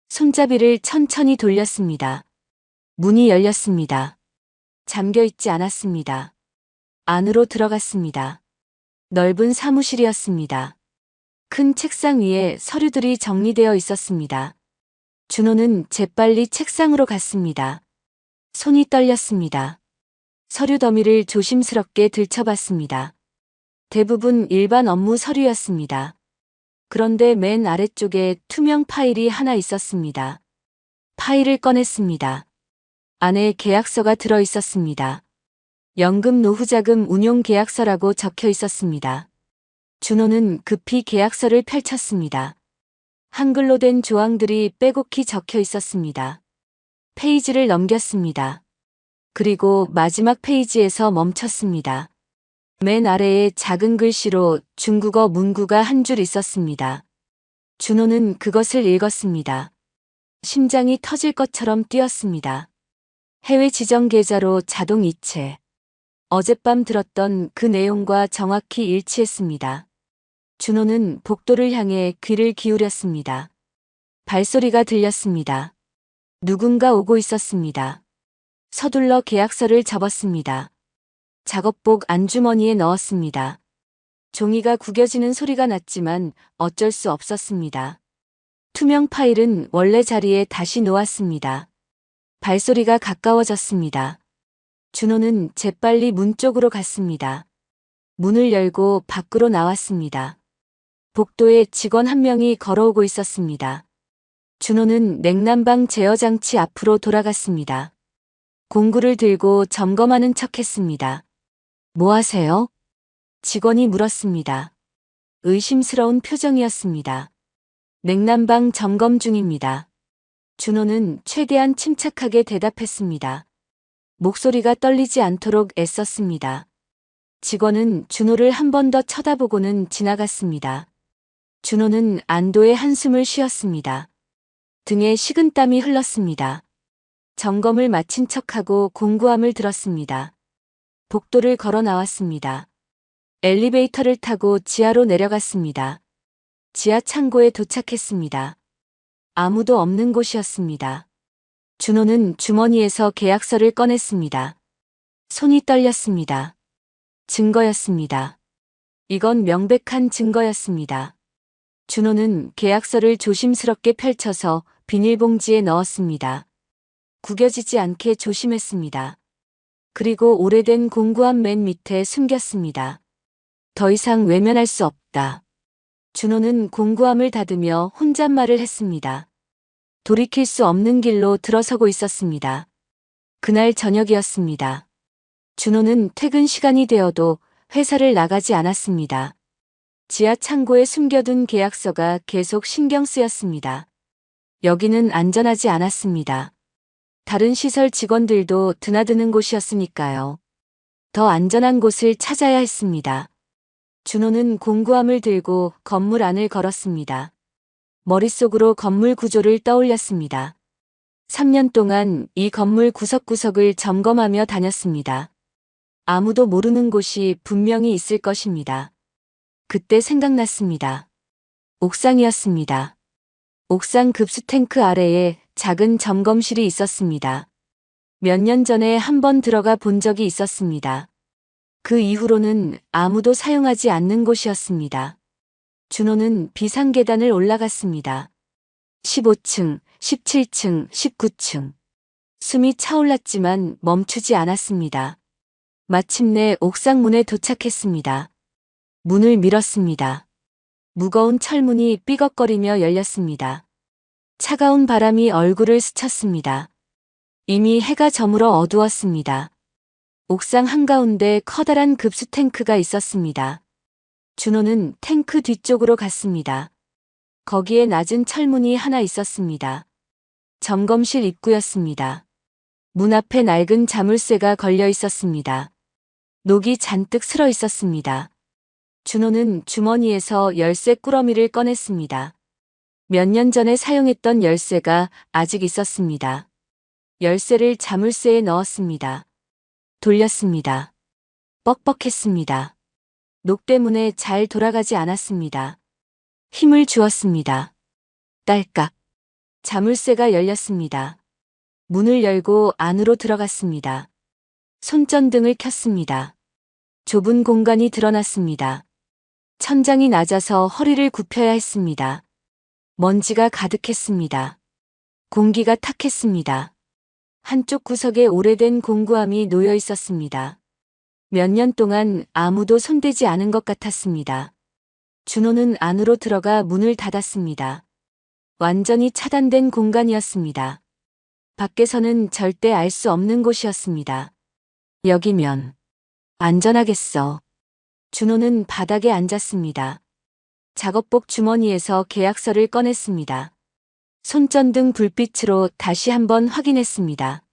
손잡이를 천천히 돌렸습니다. 문이 열렸습니다. 잠겨 있지 않았습니다. 안으로 들어갔습니다. 넓은 사무실이었습니다. 큰 책상 위에 서류들이 정리되어 있었습니다. 준호는 재빨리 책상으로 갔습니다. 손이 떨렸습니다. 서류 더미를 조심스럽게 들춰봤습니다. 대부분 일반 업무 서류였습니다. 그런데 맨 아래쪽에 투명 파일이 하나 있었습니다. 파일을 꺼냈습니다. 안에 계약서가 들어 있었습니다. 연금 노후자금 운용 계약서라고 적혀 있었습니다. 준호는 급히 계약서를 펼쳤습니다. 한글로 된 조항들이 빼곡히 적혀 있었습니다. 페이지를 넘겼습니다. 그리고 마지막 페이지에서 멈췄습니다. 맨 아래에 작은 글씨로 중국어 문구가 한 줄 있었습니다. 준호는 그것을 읽었습니다. 심장이 터질 것처럼 뛰었습니다. 해외 지정 계좌로 자동 이체. 어젯밤 들었던 그 내용과 정확히 일치했습니다. 준호는 복도를 향해 귀를 기울였습니다. 발소리가 들렸습니다. 누군가 오고 있었습니다. 서둘러 계약서를 접었습니다. 작업복 안주머니에 넣었습니다. 종이가 구겨지는 소리가 났지만 어쩔 수 없었습니다. 투명 파일은 원래 자리에 다시 놓았습니다. 발소리가 가까워졌습니다. 준호는 재빨리 문 쪽으로 갔습니다. 문을 열고 밖으로 나왔습니다. 복도에 직원 한 명이 걸어오고 있었습니다. 준호는 냉난방 제어 장치 앞으로 돌아갔습니다. 공구를 들고 점검하는 척했습니다. 뭐 하세요? 직원이 물었습니다. 의심스러운 표정이었습니다. 냉난방 점검 중입니다. 준호는 최대한 침착하게 대답했습니다. 목소리가 떨리지 않도록 애썼습니다. 직원은 준호를 한 번 더 쳐다보고는 지나갔습니다. 준호는 안도의 한숨을 쉬었습니다. 등에 식은땀이 흘렀습니다. 점검을 마친 척하고 공구함을 들었습니다. 복도를 걸어 나왔습니다. 엘리베이터를 타고 지하로 내려갔습니다. 지하 창고에 도착했습니다. 아무도 없는 곳이었습니다. 준호는 주머니에서 계약서를 꺼냈습니다. 손이 떨렸습니다. 증거였습니다. 이건 명백한 증거였습니다. 준호는 계약서를 조심스럽게 펼쳐서 비닐봉지에 넣었습니다. 구겨지지 않게 조심했습니다. 그리고 오래된 공구함 맨 밑에 숨겼습니다. 더 이상 외면할 수 없다. 준호는 공구함을 닫으며 혼잣말을 했습니다. 돌이킬 수 없는 길로 들어서고 있었습니다. 그날 저녁이었습니다. 준호는 퇴근 시간이 되어도 회사를 나가지 않았습니다. 지하 창고에 숨겨둔 계약서가 계속 신경 쓰였습니다. 여기는 안전하지 않았습니다. 다른 시설 직원들도 드나드는 곳이었으니까요. 더 안전한 곳을 찾아야 했습니다. 준호는 공구함을 들고 건물 안을 걸었습니다. 머릿속으로 건물 구조를 떠올렸습니다. 3년 동안 이 건물 구석구석을 점검하며 다녔습니다. 아무도 모르는 곳이 분명히 있을 것입니다. 그때 생각났습니다. 옥상이었습니다. 옥상 급수 탱크 아래에 작은 점검실이 있었습니다. 몇 년 전에 한 번 들어가 본 적이 있었습니다. 그 이후로는 아무도 사용하지 않는 곳이었습니다. 준호는 비상계단을 올라갔습니다. 15층, 17층, 19층. 숨이 차올랐지만 멈추지 않았습니다. 마침내 옥상 문에 도착했습니다. 문을 밀었습니다. 무거운 철문이 삐걱거리며 열렸습니다. 차가운 바람이 얼굴을 스쳤습니다. 이미 해가 저물어 어두웠습니다. 옥상 한가운데 커다란 급수 탱크가 있었습니다. 준호는 탱크 뒤쪽으로 갔습니다. 거기에 낮은 철문이 하나 있었습니다. 점검실 입구였습니다. 문 앞에 낡은 자물쇠가 걸려 있었습니다. 녹이 잔뜩 슬어 있었습니다. 준호는 주머니에서 열쇠 꾸러미를 꺼냈습니다. 몇 년 전에 사용했던 열쇠가 아직 있었습니다. 열쇠를 자물쇠에 넣었습니다. 돌렸습니다. 뻑뻑했습니다. 녹 때문에 잘 돌아가지 않았습니다. 힘을 주었습니다. 딸깍. 자물쇠가 열렸습니다. 문을 열고 안으로 들어갔습니다. 손전등을 켰습니다. 좁은 공간이 드러났습니다. 천장이 낮아서 허리를 굽혀야 했습니다. 먼지가 가득했습니다. 공기가 탁했습니다. 한쪽 구석에 오래된 공구함이 놓여 있었습니다. 몇 년 동안 아무도 손대지 않은 것 같았습니다. 준호는 안으로 들어가 문을 닫았습니다. 완전히 차단된 공간이었습니다. 밖에서는 절대 알 수 없는 곳이었습니다. 여기면 안전하겠어. 준호는 바닥에 앉았습니다. 작업복 주머니에서 계약서를 꺼냈습니다. 손전등 불빛으로 다시 한번 확인했습니다.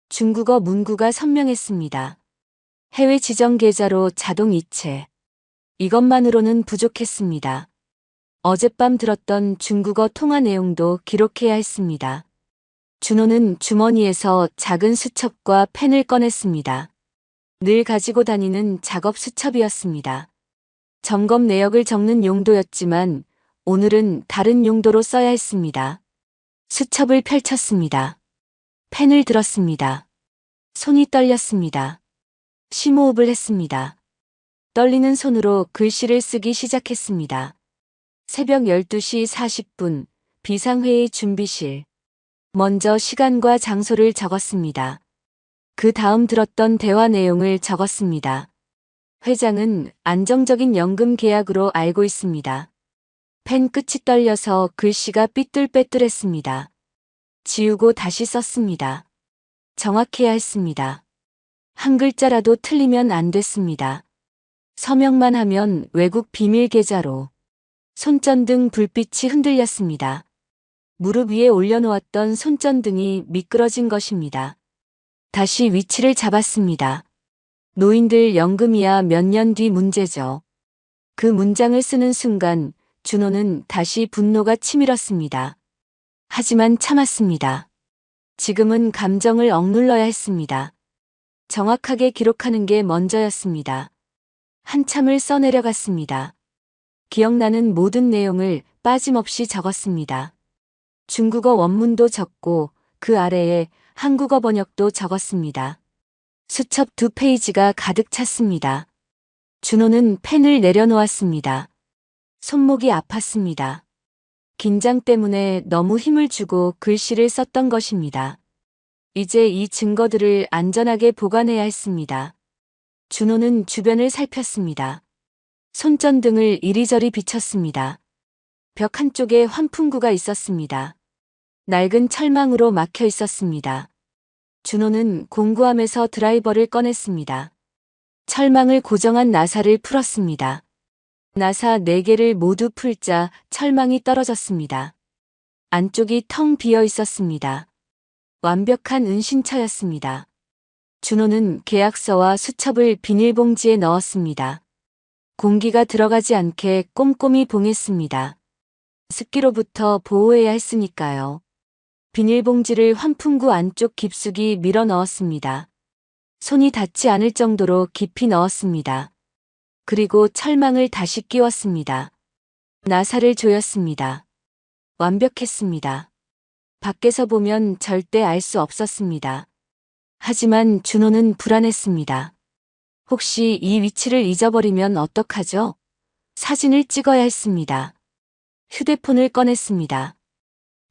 중국어 문구가 선명했습니다. 해외 지정 계좌로 자동 이체. 이것만으로는 부족했습니다. 어젯밤 들었던 중국어 통화 내용도 기록해야 했습니다. 준호는 주머니에서 작은 수첩과 펜을 꺼냈습니다. 늘 가지고 다니는 작업 수첩이었습니다. 점검 내역을 적는 용도였지만 오늘은 다른 용도로 써야 했습니다. 수첩을 펼쳤습니다. 펜을 들었습니다. 손이 떨렸습니다. 심호흡을 했습니다. 떨리는 손으로 글씨를 쓰기 시작했습니다. 새벽 12시 40분 비상회의 준비실. 먼저 시간과 장소를 적었습니다. 그 다음 들었던 대화 내용을 적었습니다. 회장은 안정적인 연금 계약으로 알고 있습니다. 펜 끝이 떨려서 글씨가 삐뚤빼뚤했습니다. 지우고 다시 썼습니다. 정확해야 했습니다. 한 글자라도 틀리면 안 됐습니다. 서명만 하면 외국 비밀 계좌로. 손전등 불빛이 흔들렸습니다. 무릎 위에 올려놓았던 손전등이 미끄러진 것입니다. 다시 위치를 잡았습니다. 노인들 연금이야 몇 년 뒤 문제죠. 그 문장을 쓰는 순간 준호는 다시 분노가 치밀었습니다. 하지만 참았습니다. 지금은 감정을 억눌러야 했습니다. 정확하게 기록하는 게 먼저였습니다. 한참을 써내려갔습니다. 기억나는 모든 내용을 빠짐없이 적었습니다. 중국어 원문도 적고 그 아래에 한국어 번역도 적었습니다. 수첩 2페이지가 가득 찼습니다. 준호는 펜을 내려놓았습니다. 손목이 아팠습니다. 긴장 때문에 너무 힘을 주고 글씨를 썼던 것입니다. 이제 이 증거들을 안전하게 보관해야 했습니다. 준호는 주변을 살폈습니다. 손전등을 이리저리 비쳤습니다. 벽 한쪽에 환풍구가 있었습니다. 낡은 철망으로 막혀 있었습니다. 준호는 공구함에서 드라이버를 꺼냈습니다. 철망을 고정한 나사를 풀었습니다. 나사 4개를 모두 풀자 철망이 떨어졌습니다. 안쪽이 텅 비어 있었습니다. 완벽한 은신처였습니다. 준호는 계약서와 수첩을 비닐봉지에 넣었습니다. 공기가 들어가지 않게 꼼꼼히 봉했습니다. 습기로부터 보호해야 했으니까요. 비닐봉지를 환풍구 안쪽 깊숙이 밀어 넣었습니다. 손이 닿지 않을 정도로 깊이 넣었습니다. 그리고 철망을 다시 끼웠습니다. 나사를 조였습니다. 완벽했습니다. 밖에서 보면 절대 알 수 없었습니다. 하지만 준호는 불안했습니다. 혹시 이 위치를 잊어버리면 어떡하죠? 사진을 찍어야 했습니다. 휴대폰을 꺼냈습니다.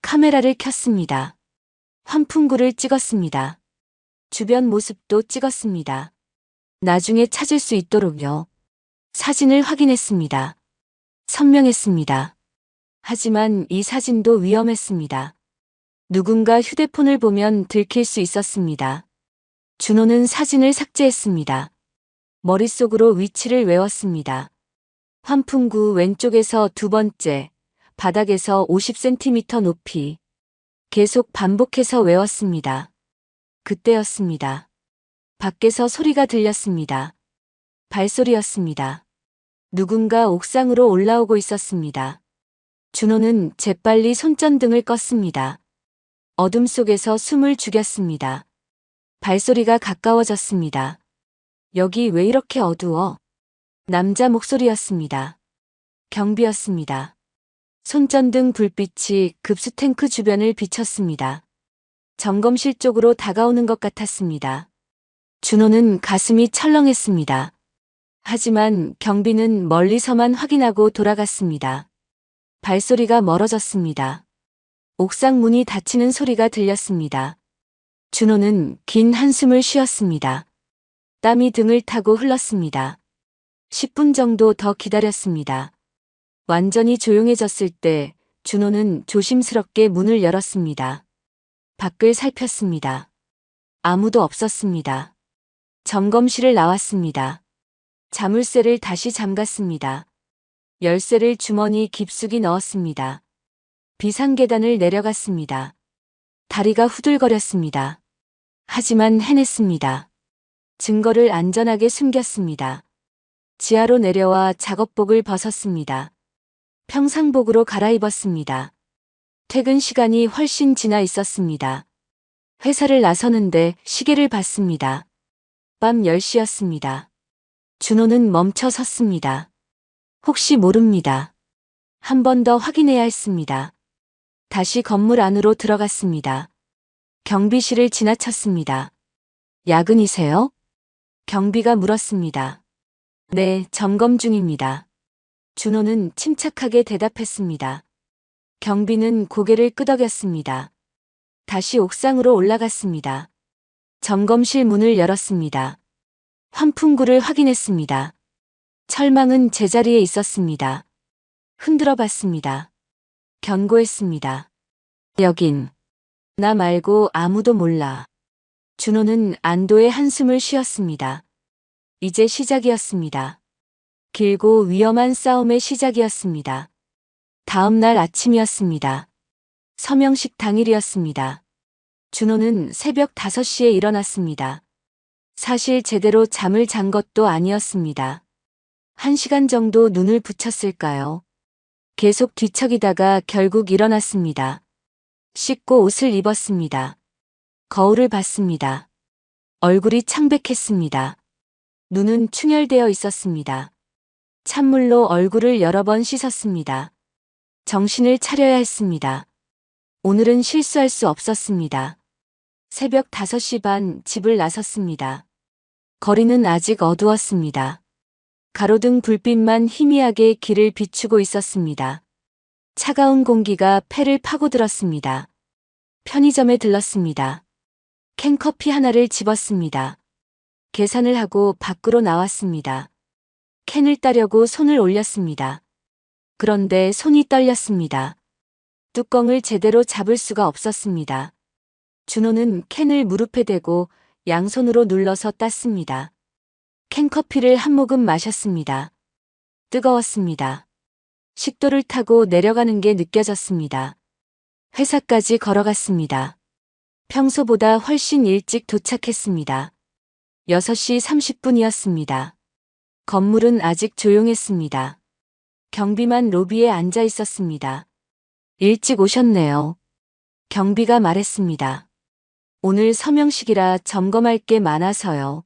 카메라를 켰습니다. 환풍구를 찍었습니다. 주변 모습도 찍었습니다. 나중에 찾을 수 있도록요. 사진을 확인했습니다. 선명했습니다. 하지만 이 사진도 위험했습니다. 누군가 휴대폰을 보면 들킬 수 있었습니다. 준호는 사진을 삭제했습니다. 머릿속으로 위치를 외웠습니다. 환풍구 왼쪽에서 2번째, 바닥에서 50cm 높이. 계속 반복해서 외웠습니다. 그때였습니다. 밖에서 소리가 들렸습니다. 발소리였습니다. 누군가 옥상으로 올라오고 있었습니다. 준호는 재빨리 손전등을 껐습니다. 어둠 속에서 숨을 죽였습니다. 발소리가 가까워졌습니다. 여기 왜 이렇게 어두워? 남자 목소리였습니다. 경비였습니다. 손전등 불빛이 급수탱크 주변을 비쳤습니다. 점검실 쪽으로 다가오는 것 같았습니다. 준호는 가슴이 철렁했습니다. 하지만 경비는 멀리서만 확인하고 돌아갔습니다. 발소리가 멀어졌습니다. 옥상 문이 닫히는 소리가 들렸습니다. 준호는 긴 한숨을 쉬었습니다. 땀이 등을 타고 흘렀습니다. 10분 정도 더 기다렸습니다. 완전히 조용해졌을 때 준호는 조심스럽게 문을 열었습니다. 밖을 살폈습니다. 아무도 없었습니다. 점검실을 나왔습니다. 자물쇠를 다시 잠갔습니다. 열쇠를 주머니 깊숙이 넣었습니다. 비상계단을 내려갔습니다. 다리가 후들거렸습니다. 하지만 해냈습니다. 증거를 안전하게 숨겼습니다. 지하로 내려와 작업복을 벗었습니다. 평상복으로 갈아입었습니다. 퇴근 시간이 훨씬 지나 있었습니다. 회사를 나서는데 시계를 봤습니다. 밤 10시였습니다. 준호는 멈춰 섰습니다. 혹시 모릅니다. 한 번 더 확인해야 했습니다. 다시 건물 안으로 들어갔습니다. 경비실을 지나쳤습니다. 야근이세요? 경비가 물었습니다. 네, 점검 중입니다. 준호는 침착하게 대답했습니다. 경비는 고개를 끄덕였습니다. 다시 옥상으로 올라갔습니다. 점검실 문을 열었습니다. 환풍구를 확인했습니다. 철망은 제자리에 있었습니다. 흔들어 봤습니다. 견고했습니다. 여긴 나 말고 아무도 몰라. 준호는 안도의 한숨을 쉬었습니다. 이제 시작이었습니다. 길고 위험한 싸움의 시작이었습니다. 다음 날 아침이었습니다. 서명식 당일이었습니다. 준호는 새벽 5시에 일어났습니다. 사실 제대로 잠을 잔 것도 아니었습니다. 1시간 정도 눈을 붙였을까요? 계속 뒤척이다가 결국 일어났습니다. 씻고 옷을 입었습니다. 거울을 봤습니다. 얼굴이 창백했습니다. 눈은 충혈되어 있었습니다. 찬물로 얼굴을 여러 번 씻었습니다. 정신을 차려야 했습니다. 오늘은 실수할 수 없었습니다. 새벽 5시 반 집을 나섰습니다. 거리는 아직 어두웠습니다. 가로등 불빛만 희미하게 길을 비추고 있었습니다. 차가운 공기가 폐를 파고들었습니다. 편의점에 들렀습니다. 캔커피 하나를 집었습니다. 계산을 하고 밖으로 나왔습니다. 캔을 따려고 손을 올렸습니다. 그런데 손이 떨렸습니다. 뚜껑을 제대로 잡을 수가 없었습니다. 준호는 캔을 무릎에 대고 양손으로 눌러서 땄습니다. 캔커피를 한 모금 마셨습니다. 뜨거웠습니다. 식도를 타고 내려가는 게 느껴졌습니다. 회사까지 걸어갔습니다. 평소보다 훨씬 일찍 도착했습니다. 6시 30분이었습니다. 건물은 아직 조용했습니다. 경비만 로비에 앉아 있었습니다. 일찍 오셨네요. 경비가 말했습니다. 오늘 서명식이라 점검할 게 많아서요.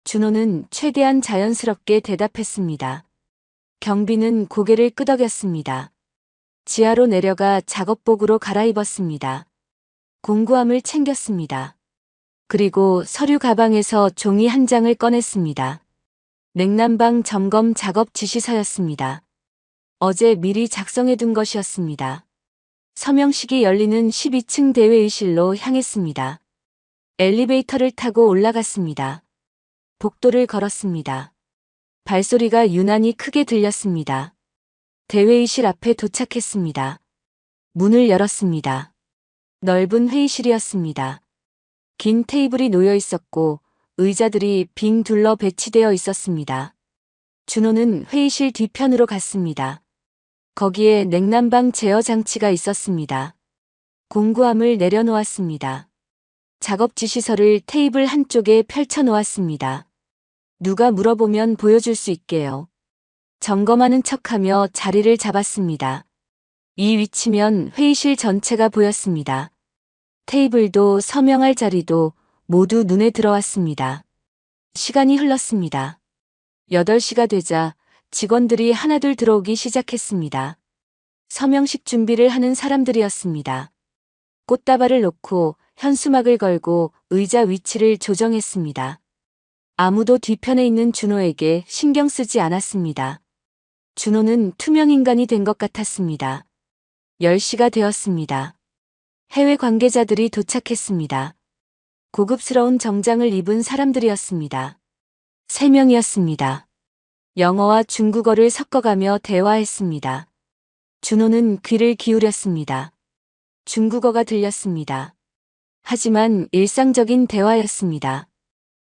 준호는 최대한 자연스럽게 대답했습니다. 경비는 고개를 끄덕였습니다. 지하로 내려가 작업복으로 갈아입었습니다. 공구함을 챙겼습니다. 그리고 서류 가방에서 종이 한 장을 꺼냈습니다. 냉난방 점검 작업 지시서였습니다. 어제 미리 작성해둔 것이었습니다. 서명식이 열리는 12층 대회의실로 향했습니다. 엘리베이터를 타고 올라갔습니다. 복도를 걸었습니다. 발소리가 유난히 크게 들렸습니다. 대회의실 앞에 도착했습니다. 문을 열었습니다. 넓은 회의실이었습니다. 긴 테이블이 놓여 있었고 의자들이 빙 둘러 배치되어 있었습니다. 준호는 회의실 뒤편으로 갔습니다. 거기에 냉난방 제어 장치가 있었습니다. 공구함을 내려놓았습니다. 작업 지시서를 테이블 한쪽에 펼쳐 놓았습니다. 누가 물어보면 보여줄 수 있게요. 점검하는 척하며 자리를 잡았습니다. 이 위치면 회의실 전체가 보였습니다. 테이블도 서명할 자리도 모두 눈에 들어왔습니다. 시간이 흘렀습니다. 8시가 되자 직원들이 하나둘 들어오기 시작했습니다. 서명식 준비를 하는 사람들이었습니다. 꽃다발을 놓고 현수막을 걸고 의자 위치를 조정했습니다. 아무도 뒤편에 있는 준호에게 신경 쓰지 않았습니다. 준호는 투명 인간이 된 것 같았습니다. 10시가 되었습니다. 해외 관계자들이 도착했습니다. 고급스러운 정장을 입은 사람들이었습니다. 3명이었습니다. 영어와 중국어를 섞어가며 대화했습니다. 준호는 귀를 기울였습니다. 중국어가 들렸습니다. 하지만 일상적인 대화였습니다.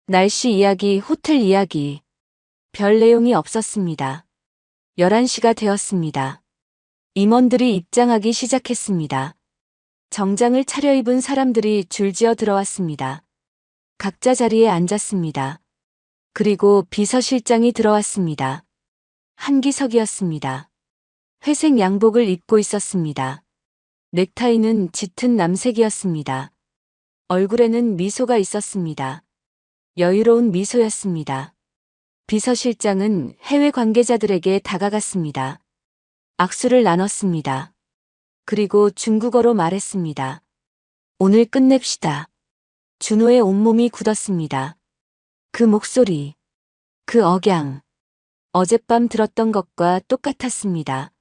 날씨 이야기, 호텔 이야기. 별 내용이 없었습니다. 11시가 되었습니다. 임원들이 입장하기 시작했습니다. 정장을 차려입은 사람들이 줄지어 들어왔습니다. 각자 자리에 앉았습니다. 그리고 비서실장이 들어왔습니다. 한기석이었습니다. 회색 양복을 입고 있었습니다. 넥타이는 짙은 남색이었습니다. 얼굴에는 미소가 있었습니다. 여유로운 미소였습니다. 비서실장은 해외 관계자들에게 다가갔습니다. 악수를 나눴습니다. 그리고 중국어로 말했습니다. 오늘 끝냅시다. 준호의 온몸이 굳었습니다. 그 목소리, 그 억양, 어젯밤 들었던 것과 똑같았습니다.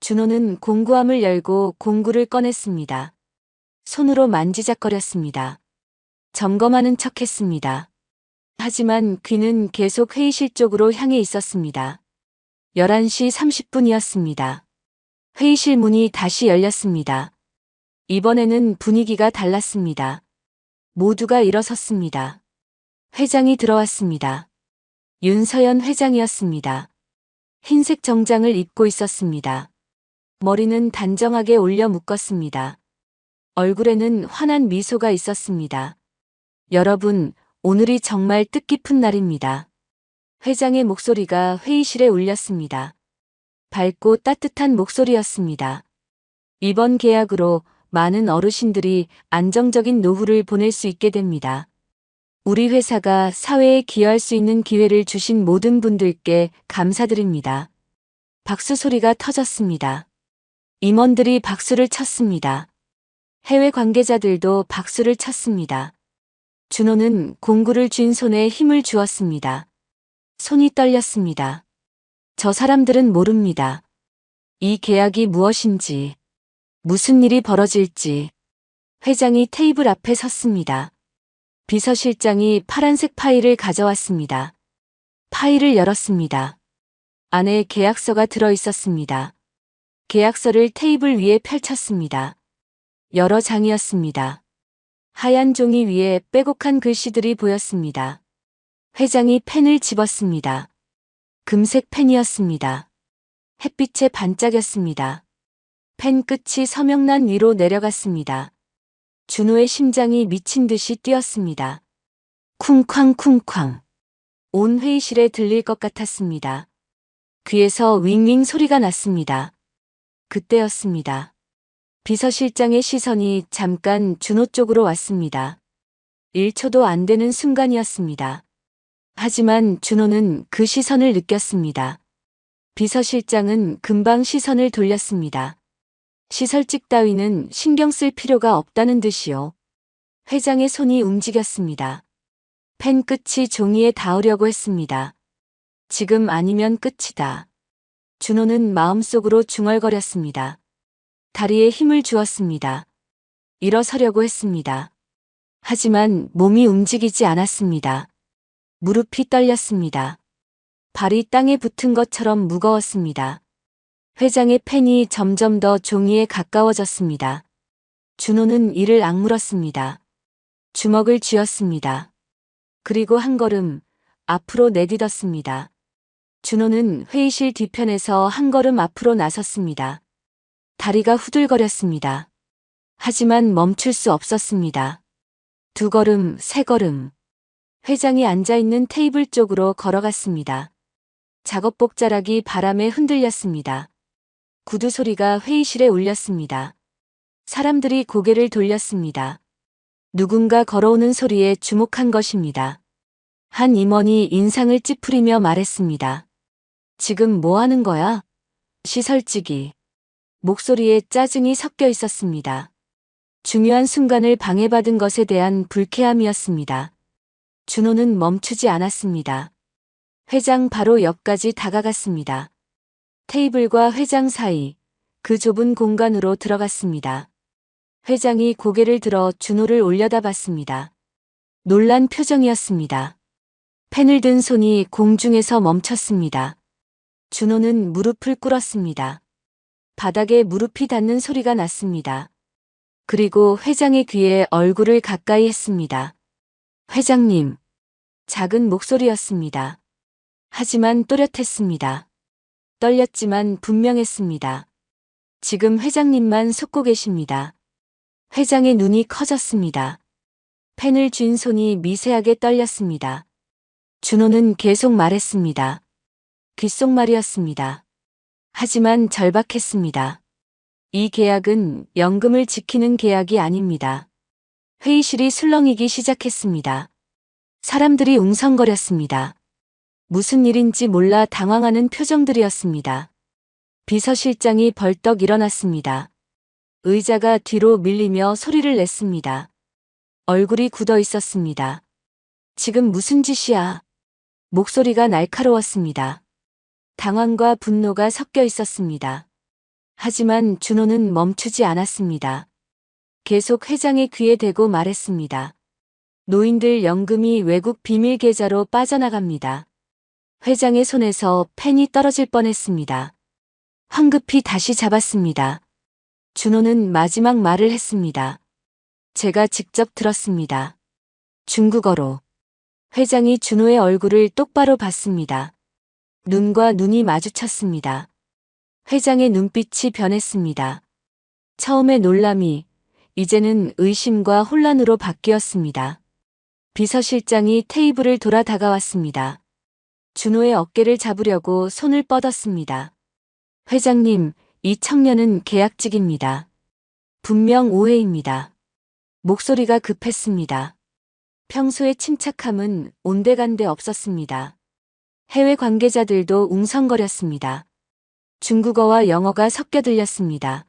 준호는 공구함을 열고 공구를 꺼냈습니다. 손으로 만지작거렸습니다. 점검하는 척했습니다. 하지만 귀는 계속 회의실 쪽으로 향해 있었습니다. 11시 30분이었습니다. 회의실 문이 다시 열렸습니다. 이번에는 분위기가 달랐습니다. 모두가 일어섰습니다. 회장이 들어왔습니다. 윤서연 회장이었습니다. 흰색 정장을 입고 있었습니다. 머리는 단정하게 올려 묶었습니다. 얼굴에는 환한 미소가 있었습니다. 여러분, 오늘이 정말 뜻깊은 날입니다. 회장의 목소리가 회의실에 울렸습니다. 밝고 따뜻한 목소리였습니다. 이번 계약으로 많은 어르신들이 안정적인 노후를 보낼 수 있게 됩니다. 우리 회사가 사회에 기여할 수 있는 기회를 주신 모든 분들께 감사드립니다. 박수 소리가 터졌습니다. 임원들이 박수를 쳤습니다. 해외 관계자들도 박수를 쳤습니다. 준호는 공구를 쥔 손에 힘을 주었습니다. 손이 떨렸습니다. 저 사람들은 모릅니다. 이 계약이 무엇인지, 무슨 일이 벌어질지. 회장이 테이블 앞에 섰습니다. 비서실장이 파란색 파일을 가져왔습니다. 파일을 열었습니다. 안에 계약서가 들어 있었습니다. 계약서를 테이블 위에 펼쳤습니다. 여러 장이었습니다. 하얀 종이 위에 빼곡한 글씨들이 보였습니다. 회장이 펜을 집었습니다. 금색 펜이었습니다. 햇빛에 반짝였습니다. 펜 끝이 서명란 위로 내려갔습니다. 준호의 심장이 미친 듯이 뛰었습니다. 쿵쾅쿵쾅. 온 회의실에 들릴 것 같았습니다. 귀에서 윙윙 소리가 났습니다. 그때였습니다. 비서실장의 시선이 잠깐 준호 쪽으로 왔습니다. 1초도 안 되는 순간이었습니다. 하지만 준호는 그 시선을 느꼈습니다. 비서실장은 금방 시선을 돌렸습니다. 시설직 따위는 신경 쓸 필요가 없다는 듯이요. 회장의 손이 움직였습니다. 펜 끝이 종이에 닿으려고 했습니다. 지금 아니면 끝이다. 준호는 마음속으로 중얼거렸습니다. 다리에 힘을 주었습니다. 일어서려고 했습니다. 하지만 몸이 움직이지 않았습니다. 무릎이 떨렸습니다. 발이 땅에 붙은 것처럼 무거웠습니다. 회장의 펜이 점점 더 종이에 가까워졌습니다. 준호는 이를 악물었습니다. 주먹을 쥐었습니다. 그리고 한 걸음 앞으로 내딛었습니다. 준호는 회의실 뒤편에서 한 걸음 앞으로 나섰습니다. 다리가 후들거렸습니다. 하지만 멈출 수 없었습니다. 2걸음, 3걸음. 회장이 앉아있는 테이블 쪽으로 걸어갔습니다. 작업복 자락이 바람에 흔들렸습니다. 구두 소리가 회의실에 울렸습니다. 사람들이 고개를 돌렸습니다. 누군가 걸어오는 소리에 주목한 것입니다. 한 임원이 인상을 찌푸리며 말했습니다. 지금 뭐 하는 거야? 시설직이. 목소리에 짜증이 섞여 있었습니다. 중요한 순간을 방해받은 것에 대한 불쾌함이었습니다. 준호는 멈추지 않았습니다. 회장 바로 옆까지 다가갔습니다. 테이블과 회장 사이, 그 좁은 공간으로 들어갔습니다. 회장이 고개를 들어 준호를 올려다봤습니다. 놀란 표정이었습니다. 펜을 든 손이 공중에서 멈췄습니다. 준호는 무릎을 꿇었습니다. 바닥에 무릎이 닿는 소리가 났습니다. 그리고 회장의 귀에 얼굴을 가까이 했습니다. 회장님. 작은 목소리였습니다. 하지만 또렷했습니다. 떨렸지만 분명했습니다. 지금 회장님만 속고 계십니다. 회장의 눈이 커졌습니다. 펜을 쥔 손이 미세하게 떨렸습니다. 준호는 계속 말했습니다. 귓속말이었습니다. 하지만 절박했습니다. 이 계약은 연금을 지키는 계약이 아닙니다. 회의실이 술렁이기 시작했습니다. 사람들이 웅성거렸습니다. 무슨 일인지 몰라 당황하는 표정들이었습니다. 비서실장이 벌떡 일어났습니다. 의자가 뒤로 밀리며 소리를 냈습니다. 얼굴이 굳어 있었습니다. 지금 무슨 짓이야? 목소리가 날카로웠습니다. 당황과 분노가 섞여 있었습니다. 하지만 준호는 멈추지 않았습니다. 계속 회장의 귀에 대고 말했습니다. 노인들 연금이 외국 비밀 계좌로 빠져나갑니다. 회장의 손에서 펜이 떨어질 뻔했습니다. 황급히 다시 잡았습니다. 준호는 마지막 말을 했습니다. 제가 직접 들었습니다. 중국어로. 회장이 준호의 얼굴을 똑바로 봤습니다. 눈과 눈이 마주쳤습니다. 회장의 눈빛이 변했습니다. 처음의 놀람이 이제는 의심과 혼란으로 바뀌었습니다. 비서실장이 테이블을 돌아 다가왔습니다. 준호의 어깨를 잡으려고 손을 뻗었습니다. 회장님, 이 청년은 계약직입니다. 분명 오해입니다. 목소리가 급했습니다. 평소의 침착함은 온데간데 없었습니다. 해외 관계자들도 웅성거렸습니다. 중국어와 영어가 섞여 들렸습니다.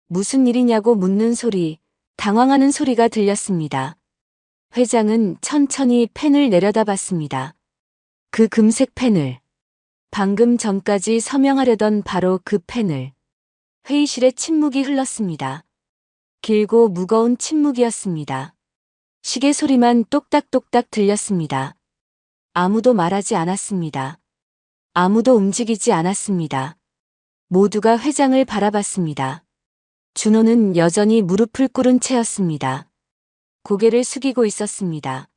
무슨 일이냐고 묻는 소리, 당황하는 소리가 들렸습니다. 회장은 천천히 펜을 내려다봤습니다. 그 금색 펜을. 방금 전까지 서명하려던 바로 그 펜을. 회의실에 침묵이 흘렀습니다. 길고 무거운 침묵이었습니다. 시계 소리만 똑딱똑딱 들렸습니다. 아무도 말하지 않았습니다. 아무도 움직이지 않았습니다. 모두가 회장을 바라봤습니다. 준호는 여전히 무릎을 꿇은 채였습니다. 고개를 숙이고 있었습니다.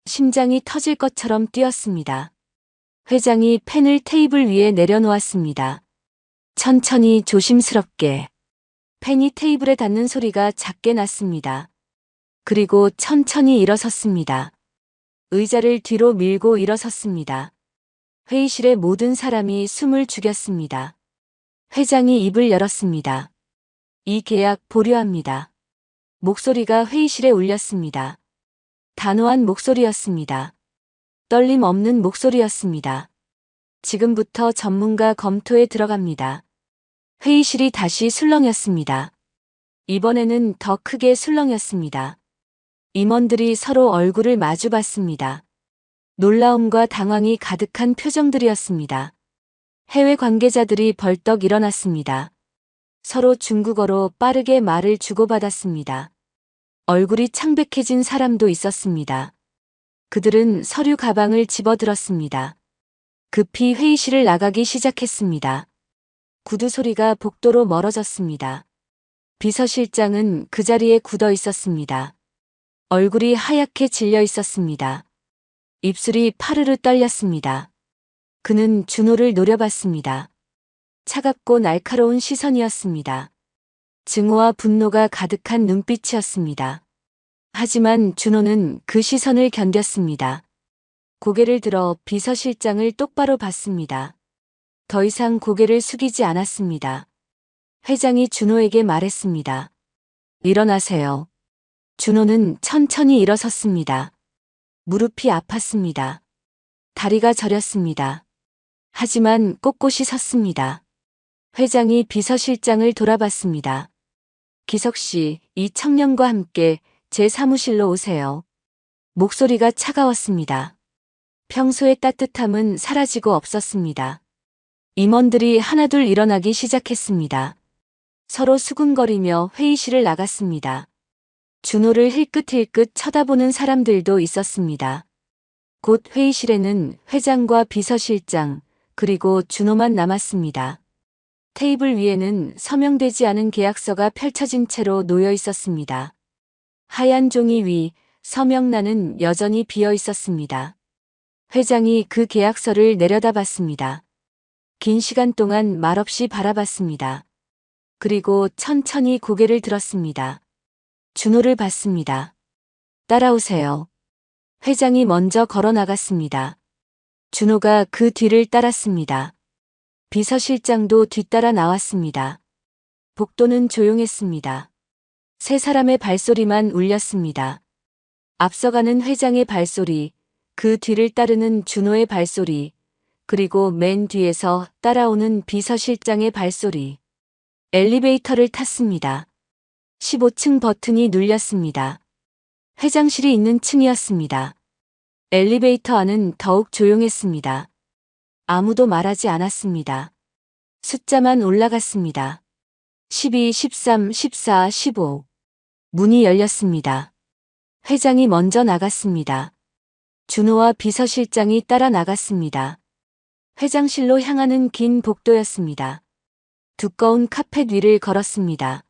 심장이 터질 것처럼 뛰었습니다. 회장이 펜을 테이블 위에 내려놓았습니다. 천천히 조심스럽게. 펜이 테이블에 닿는 소리가 작게 났습니다. 그리고 천천히 일어섰습니다. 의자를 뒤로 밀고 일어섰습니다. 회의실의 모든 사람이 숨을 죽였습니다. 회장이 입을 열었습니다. 이 계약 보류합니다. 목소리가 회의실에 울렸습니다. 단호한 목소리였습니다. 떨림 없는 목소리였습니다. 지금부터 전문가 검토에 들어갑니다. 회의실이 다시 술렁였습니다. 이번에는 더 크게 술렁였습니다. 임원들이 서로 얼굴을 마주봤습니다. 놀라움과 당황이 가득한 표정들이었습니다. 해외 관계자들이 벌떡 일어났습니다. 서로 중국어로 빠르게 말을 주고받았습니다. 얼굴이 창백해진 사람도 있었습니다. 그들은 서류 가방을 집어들었습니다. 급히 회의실을 나가기 시작했습니다. 구두 소리가 복도로 멀어졌습니다. 비서실장은 그 자리에 굳어 있었습니다. 얼굴이 하얗게 질려 있었습니다. 입술이 파르르 떨렸습니다. 그는 준호를 노려봤습니다. 차갑고 날카로운 시선이었습니다. 증오와 분노가 가득한 눈빛이었습니다. 하지만 준호는 그 시선을 견뎠습니다. 고개를 들어 비서실장을 똑바로 봤습니다. 더 이상 고개를 숙이지 않았습니다. 회장이 준호에게 말했습니다. 일어나세요. 준호는 천천히 일어섰습니다. 무릎이 아팠습니다. 다리가 저렸습니다. 하지만 꼿꼿이 섰습니다. 회장이 비서실장을 돌아봤습니다. 기석 씨, 이 청년과 함께 제 사무실로 오세요. 목소리가 차가웠습니다. 평소의 따뜻함은 사라지고 없었습니다. 임원들이 하나둘 일어나기 시작했습니다. 서로 수군거리며 회의실을 나갔습니다. 준호를 힐끗힐끗 쳐다보는 사람들도 있었습니다. 곧 회의실에는 회장과 비서실장, 그리고 준호만 남았습니다. 테이블 위에는 서명되지 않은 계약서가 펼쳐진 채로 놓여 있었습니다. 하얀 종이 위 서명란은 여전히 비어 있었습니다. 회장이 그 계약서를 내려다봤습니다. 긴 시간 동안 말없이 바라봤습니다. 그리고 천천히 고개를 들었습니다. 준호를 봤습니다. 따라오세요. 회장이 먼저 걸어 나갔습니다. 준호가 그 뒤를 따랐습니다. 비서실장도 뒤따라 나왔습니다. 복도는 조용했습니다. 세 사람의 발소리만 울렸습니다. 앞서가는 회장의 발소리, 그 뒤를 따르는 준호의 발소리, 그리고 맨 뒤에서 따라오는 비서실장의 발소리. 엘리베이터를 탔습니다. 15층 버튼이 눌렸습니다. 회장실이 있는 층이었습니다. 엘리베이터 안은 더욱 조용했습니다. 아무도 말하지 않았습니다. 숫자만 올라갔습니다. 12, 13, 14, 15. 문이 열렸습니다. 회장이 먼저 나갔습니다. 준호와 비서실장이 따라 나갔습니다. 회장실로 향하는 긴 복도였습니다. 두꺼운 카펫 위를 걸었습니다.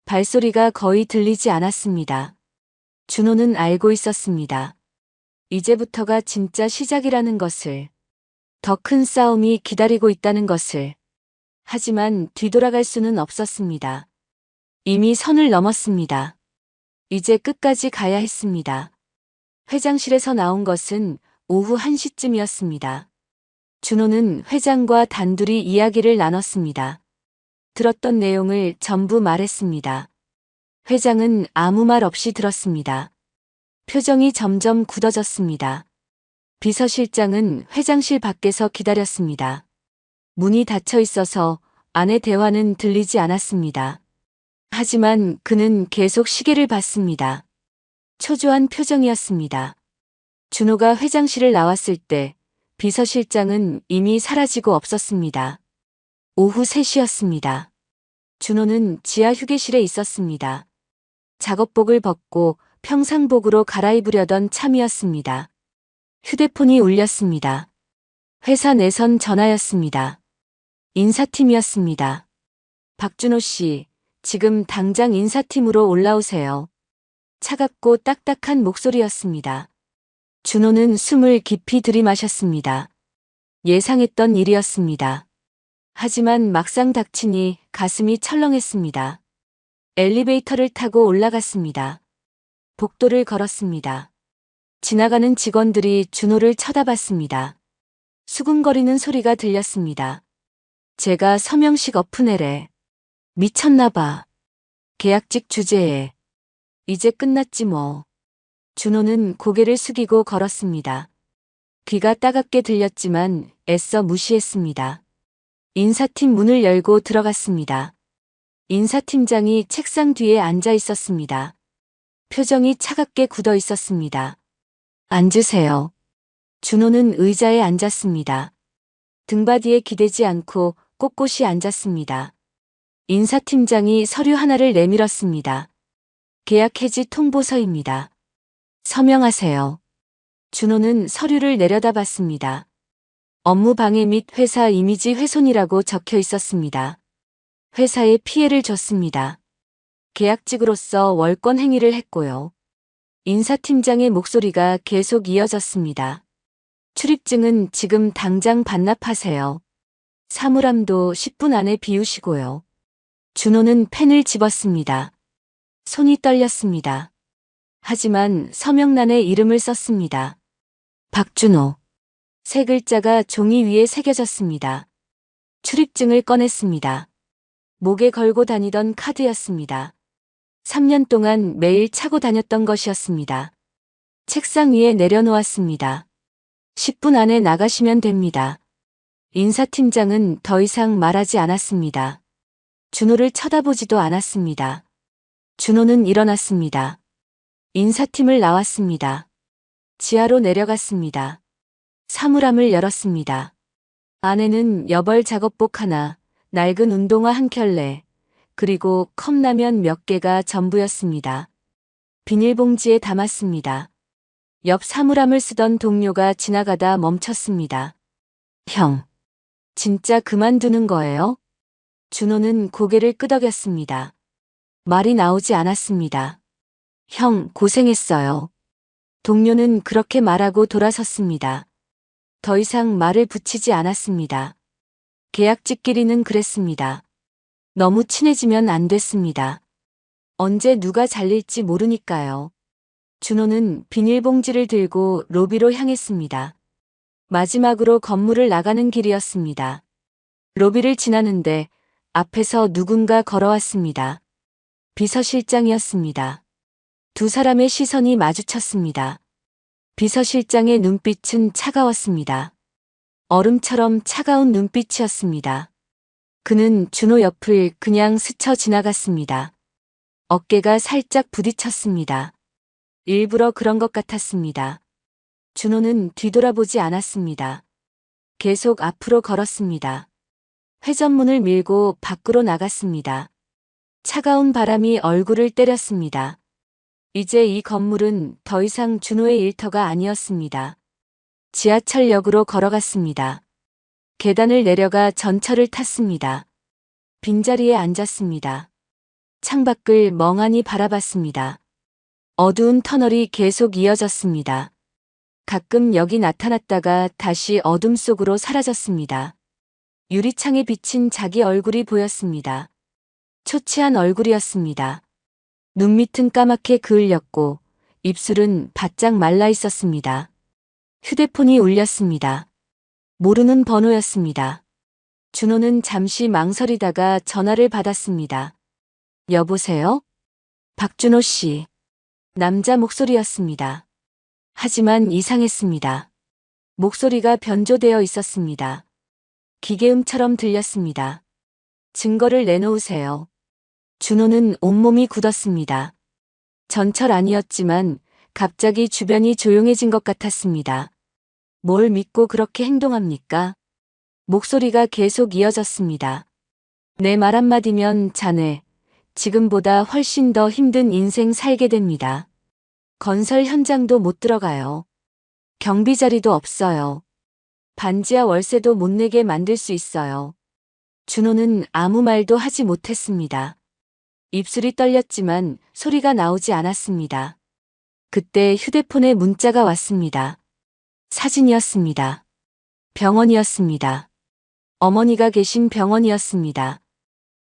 발소리가 거의 들리지 않았습니다. 준호는 알고 있었습니다. 이제부터가 진짜 시작이라는 것을, 더 큰 싸움이 기다리고 있다는 것을. 하지만 뒤돌아갈 수는 없었습니다. 이미 선을 넘었습니다. 이제 끝까지 가야 했습니다. 회장실에서 나온 것은 오후 1시쯤이었습니다. 준호는 회장과 단둘이 이야기를 나눴습니다. 들었던 내용을 전부 말했습니다. 회장은 아무 말 없이 들었습니다. 표정이 점점 굳어졌습니다. 비서실장은 회장실 밖에서 기다렸습니다. 문이 닫혀 있어서 안의 대화는 들리지 않았습니다. 하지만 그는 계속 시계를 봤습니다. 초조한 표정이었습니다. 준호가 회장실을 나왔을 때 비서실장은 이미 사라지고 없었습니다. 오후 3시였습니다. 준호는 지하 휴게실에 있었습니다. 작업복을 벗고 평상복으로 갈아입으려던 참이었습니다. 휴대폰이 울렸습니다. 회사 내선 전화였습니다. 인사팀이었습니다. 박준호 씨, 지금 당장 인사팀으로 올라오세요. 차갑고 딱딱한 목소리였습니다. 준호는 숨을 깊이 들이마셨습니다. 예상했던 일이었습니다. 하지만 막상 닥치니 가슴이 철렁했습니다. 엘리베이터를 타고 올라갔습니다. 복도를 걸었습니다. 지나가는 직원들이 준호를 쳐다봤습니다. 수군거리는 소리가 들렸습니다. 제가 서명식 어프네래. 미쳤나봐. 계약직 주제에. 이제 끝났지 뭐. 준호는 고개를 숙이고 걸었습니다. 귀가 따갑게 들렸지만 애써 무시했습니다. 인사팀 문을 열고 들어갔습니다. 인사팀장이 책상 뒤에 앉아 있었습니다. 표정이 차갑게 굳어 있었습니다. 앉으세요. 준호는 의자에 앉았습니다. 등받이에 기대지 않고 꼿꼿이 앉았습니다. 인사팀장이 서류 하나를 내밀었습니다. 계약 해지 통보서입니다. 서명하세요. 준호는 서류를 내려다봤습니다. 업무 방해 및 회사 이미지 훼손이라고 적혀 있었습니다. 회사에 피해를 줬습니다. 계약직으로서 월권 행위를 했고요. 인사팀장의 목소리가 계속 이어졌습니다. 출입증은 지금 당장 반납하세요. 사물함도 10분 안에 비우시고요. 준호는 펜을 집었습니다. 손이 떨렸습니다. 하지만 서명란에 이름을 썼습니다. 박준호. 세 글자가 종이 위에 새겨졌습니다. 출입증을 꺼냈습니다. 목에 걸고 다니던 카드였습니다. 3년 동안 매일 차고 다녔던 것이었습니다. 책상 위에 내려놓았습니다. 10분 안에 나가시면 됩니다. 인사팀장은 더 이상 말하지 않았습니다. 준호를 쳐다보지도 않았습니다. 준호는 일어났습니다. 인사팀을 나왔습니다. 지하로 내려갔습니다. 사물함을 열었습니다. 안에는 여벌 작업복 하나, 낡은 운동화 한 켤레, 그리고 컵라면 몇 개가 전부였습니다. 비닐봉지에 담았습니다. 옆 사물함을 쓰던 동료가 지나가다 멈췄습니다. 형, 진짜 그만두는 거예요? 준호는 고개를 끄덕였습니다. 말이 나오지 않았습니다. 형, 고생했어요. 동료는 그렇게 말하고 돌아섰습니다. 더 이상 말을 붙이지 않았습니다. 계약직끼리는 그랬습니다. 너무 친해지면 안 됐습니다. 언제 누가 잘릴지 모르니까요. 준호는 비닐봉지를 들고 로비로 향했습니다. 마지막으로 건물을 나가는 길이었습니다. 로비를 지나는데 앞에서 누군가 걸어왔습니다. 비서실장이었습니다. 두 사람의 시선이 마주쳤습니다. 비서실장의 눈빛은 차가웠습니다. 얼음처럼 차가운 눈빛이었습니다. 그는 준호 옆을 그냥 스쳐 지나갔습니다. 어깨가 살짝 부딪혔습니다. 일부러 그런 것 같았습니다. 준호는 뒤돌아보지 않았습니다. 계속 앞으로 걸었습니다. 회전문을 밀고 밖으로 나갔습니다. 차가운 바람이 얼굴을 때렸습니다. 이제 이 건물은 더 이상 준호의 일터가 아니었습니다. 지하철역으로 걸어갔습니다. 계단을 내려가 전철을 탔습니다. 빈자리에 앉았습니다. 창밖을 멍하니 바라봤습니다. 어두운 터널이 계속 이어졌습니다. 가끔 여기 나타났다가 다시 어둠 속으로 사라졌습니다. 유리창에 비친 자기 얼굴이 보였습니다. 초췌한 얼굴이었습니다. 눈밑은 까맣게 그을렸고 입술은 바짝 말라 있었습니다. 휴대폰이 울렸습니다. 모르는 번호였습니다. 준호는 잠시 망설이다가 전화를 받았습니다. 여보세요? 박준호 씨. 남자 목소리였습니다. 하지만 이상했습니다. 목소리가 변조되어 있었습니다. 기계음처럼 들렸습니다. 증거를 내놓으세요. 준호는 온몸이 굳었습니다. 전철 안이었지만 갑자기 주변이 조용해진 것 같았습니다. 뭘 믿고 그렇게 행동합니까? 목소리가 계속 이어졌습니다. 내 말 한마디면 자네, 지금보다 훨씬 더 힘든 인생 살게 됩니다. 건설 현장도 못 들어가요. 경비 자리도 없어요. 반지하 월세도 못 내게 만들 수 있어요. 준호는 아무 말도 하지 못했습니다. 입술이 떨렸지만 소리가 나오지 않았습니다. 그때 휴대폰에 문자가 왔습니다. 사진이었습니다. 병원이었습니다. 어머니가 계신 병원이었습니다.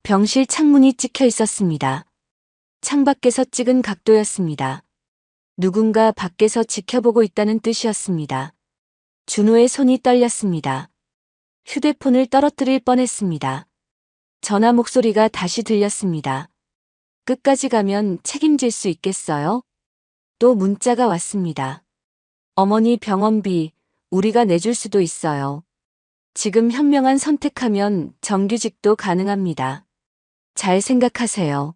병실 창문이 찍혀 있었습니다. 창밖에서 찍은 각도였습니다. 누군가 밖에서 지켜보고 있다는 뜻이었습니다. 준호의 손이 떨렸습니다. 휴대폰을 떨어뜨릴 뻔했습니다. 전화 목소리가 다시 들렸습니다. 끝까지 가면 책임질 수 있겠어요? 또 문자가 왔습니다. 어머니 병원비 우리가 내줄 수도 있어요. 지금 현명한 선택하면 정규직도 가능합니다. 잘 생각하세요.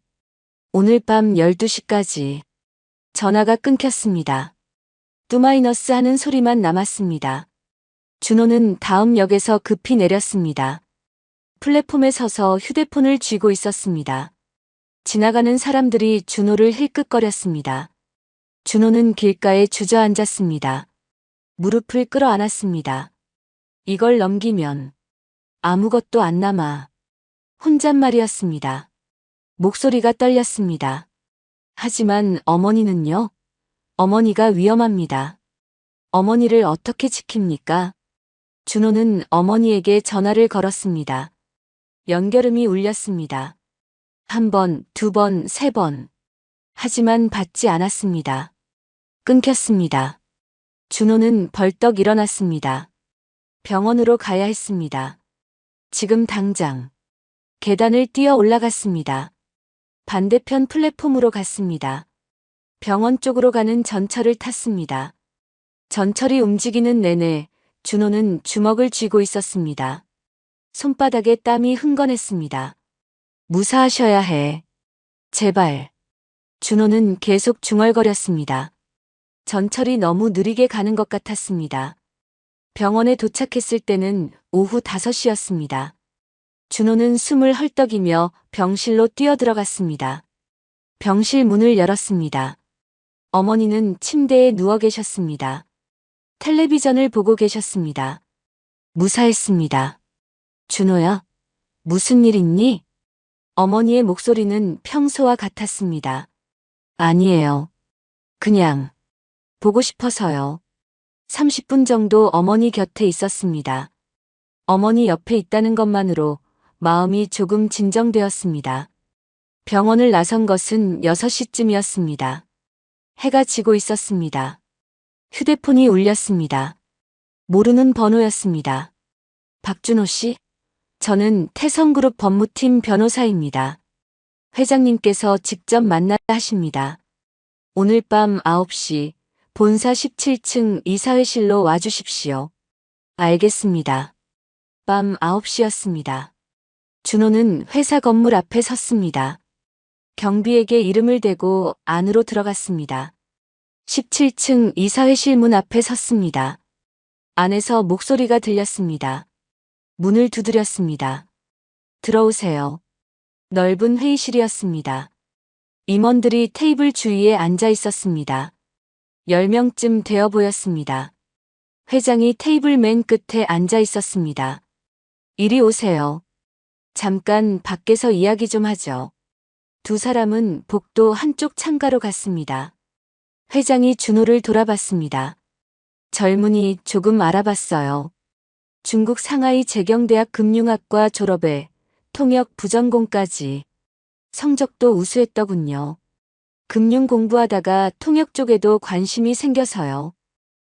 오늘 밤 12시까지. 전화가 끊겼습니다. 뚜마이너스 하는 소리만 남았습니다. 준호는 다음 역에서 급히 내렸습니다. 플랫폼에 서서 휴대폰을 쥐고 있었습니다. 지나가는 사람들이 준호를 힐끗거렸습니다. 준호는 길가에 주저앉았습니다. 무릎을 끌어안았습니다. 이걸 넘기면 아무것도 안 남아. 혼잣말이었습니다. 목소리가 떨렸습니다. 하지만 어머니는요? 어머니가 위험합니다. 어머니를 어떻게 지킵니까? 준호는 어머니에게 전화를 걸었습니다. 연결음이 울렸습니다. 한 번, 두 번, 세 번. 하지만 받지 않았습니다. 끊겼습니다. 준호는 벌떡 일어났습니다. 병원으로 가야 했습니다. 지금 당장. 계단을 뛰어 올라갔습니다. 반대편 플랫폼으로 갔습니다. 병원 쪽으로 가는 전철을 탔습니다. 전철이 움직이는 내내 준호는 주먹을 쥐고 있었습니다. 손바닥에 땀이 흥건했습니다. 무사하셔야 해. 제발. 준호는 계속 중얼거렸습니다. 전철이 너무 느리게 가는 것 같았습니다. 병원에 도착했을 때는 오후 5시였습니다. 준호는 숨을 헐떡이며 병실로 뛰어들어갔습니다. 병실 문을 열었습니다. 어머니는 침대에 누워 계셨습니다. 텔레비전을 보고 계셨습니다. 무사했습니다. 준호야, 무슨 일 있니? 어머니의 목소리는 평소와 같았습니다. 아니에요. 그냥 보고 싶어서요. 30분 정도 어머니 곁에 있었습니다. 어머니 옆에 있다는 것만으로 마음이 조금 진정되었습니다. 병원을 나선 것은 6시쯤이었습니다. 해가 지고 있었습니다. 휴대폰이 울렸습니다. 모르는 번호였습니다. 박준호 씨? 저는 태성그룹 법무팀 변호사입니다. 회장님께서 직접 만나야 하십니다. 오늘 밤 9시 본사 17층 이사회실로 와주십시오. 알겠습니다. 밤 9시였습니다. 준호는 회사 건물 앞에 섰습니다. 경비에게 이름을 대고 안으로 들어갔습니다. 17층 이사회실 문 앞에 섰습니다. 안에서 목소리가 들렸습니다. 문을 두드렸습니다. 들어오세요. 넓은 회의실이었습니다. 임원들이 테이블 주위에 앉아 있었습니다. 10명쯤 되어 보였습니다. 회장이 테이블 맨 끝에 앉아 있었습니다. 이리 오세요. 잠깐 밖에서 이야기 좀 하죠. 두 사람은 복도 한쪽 창가로 갔습니다. 회장이 준호를 돌아봤습니다. 젊은이 조금 알아봤어요. 중국 상하이 재경대학 금융학과 졸업에 통역 부전공까지. 성적도 우수했더군요. 금융 공부하다가 통역 쪽에도 관심이 생겨서요.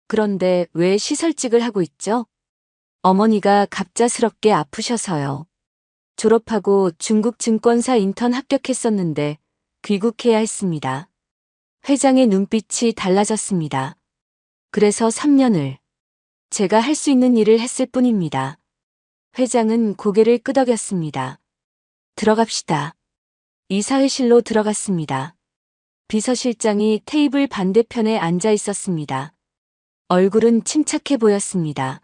그런데 왜 시설직을 하고 있죠? 어머니가 갑작스럽게 아프셔서요. 졸업하고 중국 증권사 인턴 합격했었는데 귀국해야 했습니다. 회장의 눈빛이 달라졌습니다. 그래서 3년을 제가 할 수 있는 일을 했을 뿐입니다. 회장은 고개를 끄덕였습니다. 들어갑시다. 이사회실로 들어갔습니다. 비서실장이 테이블 반대편에 앉아 있었습니다. 얼굴은 침착해 보였습니다.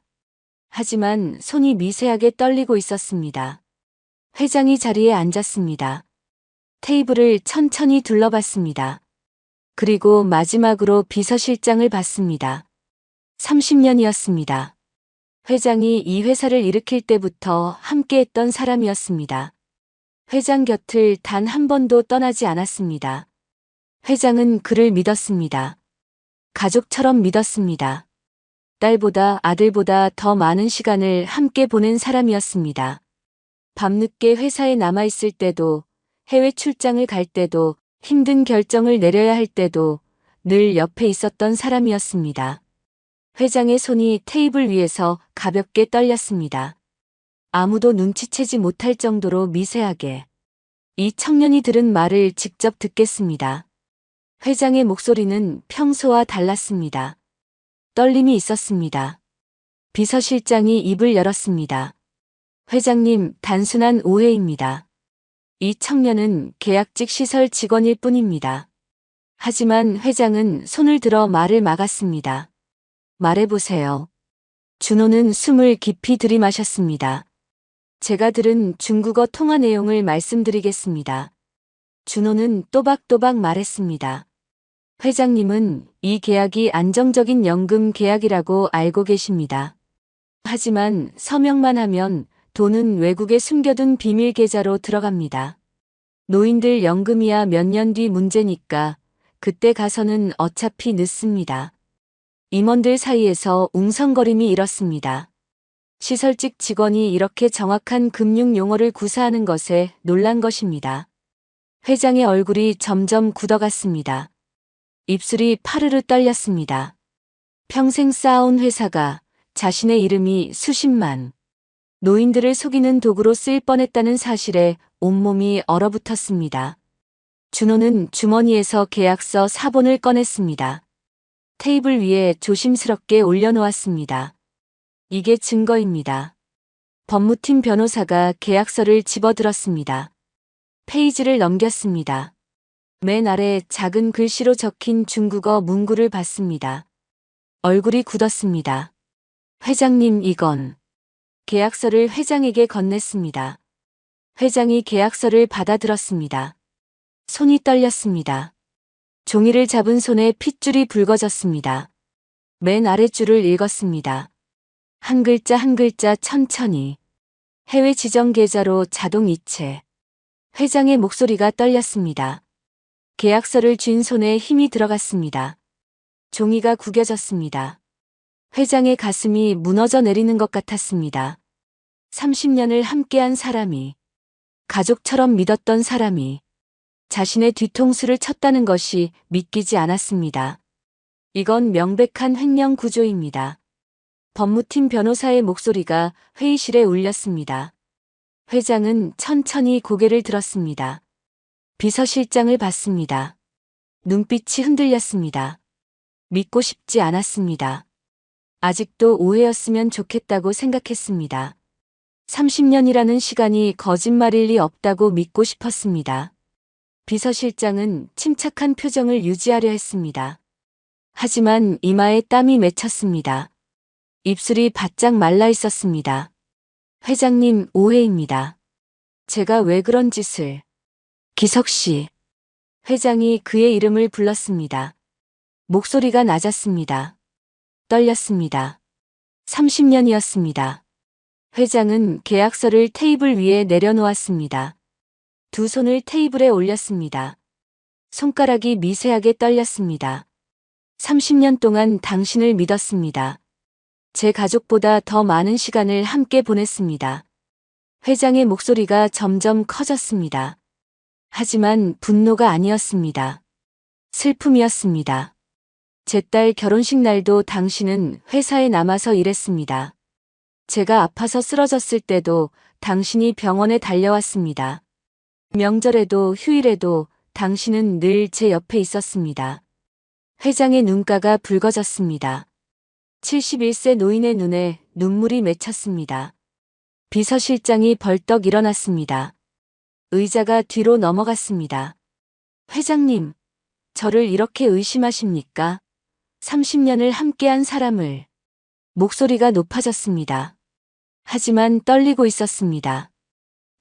하지만 손이 미세하게 떨리고 있었습니다. 회장이 자리에 앉았습니다. 테이블을 천천히 둘러봤습니다. 그리고 마지막으로 비서실장을 봤습니다. 30년이었습니다. 회장이 이 회사를 일으킬 때부터 함께했던 사람이었습니다. 회장 곁을 단 한 번도 떠나지 않았습니다. 회장은 그를 믿었습니다. 가족처럼 믿었습니다. 딸보다 아들보다 더 많은 시간을 함께 보낸 사람이었습니다. 밤늦게 회사에 남아있을 때도, 해외 출장을 갈 때도, 힘든 결정을 내려야 할 때도 늘 옆에 있었던 사람이었습니다. 회장의 손이 테이블 위에서 가볍게 떨렸습니다. 아무도 눈치채지 못할 정도로 미세하게. 이 청년이 들은 말을 직접 듣겠습니다. 회장의 목소리는 평소와 달랐습니다. 떨림이 있었습니다. 비서실장이 입을 열었습니다. 회장님, 단순한 오해입니다. 이 청년은 계약직 시설 직원일 뿐입니다. 하지만 회장은 손을 들어 말을 막았습니다. 말해보세요. 준호는 숨을 깊이 들이마셨습니다. 제가 들은 중국어 통화 내용을 말씀드리겠습니다. 준호는 또박또박 말했습니다. 회장님은 이 계약이 안정적인 연금 계약이라고 알고 계십니다. 하지만 서명만 하면 돈은 외국에 숨겨둔 비밀 계좌로 들어갑니다. 노인들 연금이야 몇 년 뒤 문제니까 그때 가서는 어차피 늦습니다. 임원들 사이에서 웅성거림이 일었습니다. 시설직 직원이 이렇게 정확한 금융 용어를 구사하는 것에 놀란 것입니다. 회장의 얼굴이 점점 굳어갔습니다. 입술이 파르르 떨렸습니다. 평생 쌓아온 회사가 자신의 이름이 수십만 노인들을 속이는 도구로 쓰일 뻔했다는 사실에 온몸이 얼어붙었습니다. 준호는 주머니에서 계약서 사본을 꺼냈습니다. 테이블 위에 조심스럽게 올려놓았습니다. 이게 증거입니다. 법무팀 변호사가 계약서를 집어들었습니다. 페이지를 넘겼습니다. 맨 아래 작은 글씨로 적힌 중국어 문구를 봤습니다. 얼굴이 굳었습니다. 회장님, 이건. 계약서를 회장에게 건넸습니다. 회장이 계약서를 받아들었습니다. 손이 떨렸습니다. 종이를 잡은 손에 핏줄이 붉어졌습니다. 맨 아랫줄을 읽었습니다. 한 글자 한 글자 천천히. 해외 지정 계좌로 자동 이체. 회장의 목소리가 떨렸습니다. 계약서를 쥔 손에 힘이 들어갔습니다. 종이가 구겨졌습니다. 회장의 가슴이 무너져 내리는 것 같았습니다. 30년을 함께한 사람이, 가족처럼 믿었던 사람이 자신의 뒤통수를 쳤다는 것이 믿기지 않았습니다. 이건 명백한 횡령 구조입니다. 법무팀 변호사의 목소리가 회의실에 울렸습니다. 회장은 천천히 고개를 들었습니다. 비서실장을 봤습니다. 눈빛이 흔들렸습니다. 믿고 싶지 않았습니다. 아직도 오해였으면 좋겠다고 생각했습니다. 30년이라는 시간이 거짓말일 리 없다고 믿고 싶었습니다. 비서실장은 침착한 표정을 유지하려 했습니다. 하지만 이마에 땀이 맺혔습니다. 입술이 바짝 말라 있었습니다. 회장님, 오해입니다. 제가 왜 그런 짓을... 기석 씨. 회장이 그의 이름을 불렀습니다. 목소리가 낮았습니다. 떨렸습니다. 30년이었습니다. 회장은 계약서를 테이블 위에 내려놓았습니다. 두 손을 테이블에 올렸습니다. 손가락이 미세하게 떨렸습니다. 30년 동안 당신을 믿었습니다. 제 가족보다 더 많은 시간을 함께 보냈습니다. 회장의 목소리가 점점 커졌습니다. 하지만 분노가 아니었습니다. 슬픔이었습니다. 제 딸 결혼식 날도 당신은 회사에 남아서 일했습니다. 제가 아파서 쓰러졌을 때도 당신이 병원에 달려왔습니다. 명절에도 휴일에도 당신은 늘 제 옆에 있었습니다. 회장의 눈가가 붉어졌습니다. 71세 노인의 눈에 눈물이 맺혔습니다. 비서실장이 벌떡 일어났습니다. 의자가 뒤로 넘어갔습니다. 회장님, 저를 이렇게 의심하십니까? 30년을 함께한 사람을. 목소리가 높아졌습니다. 하지만 떨리고 있었습니다.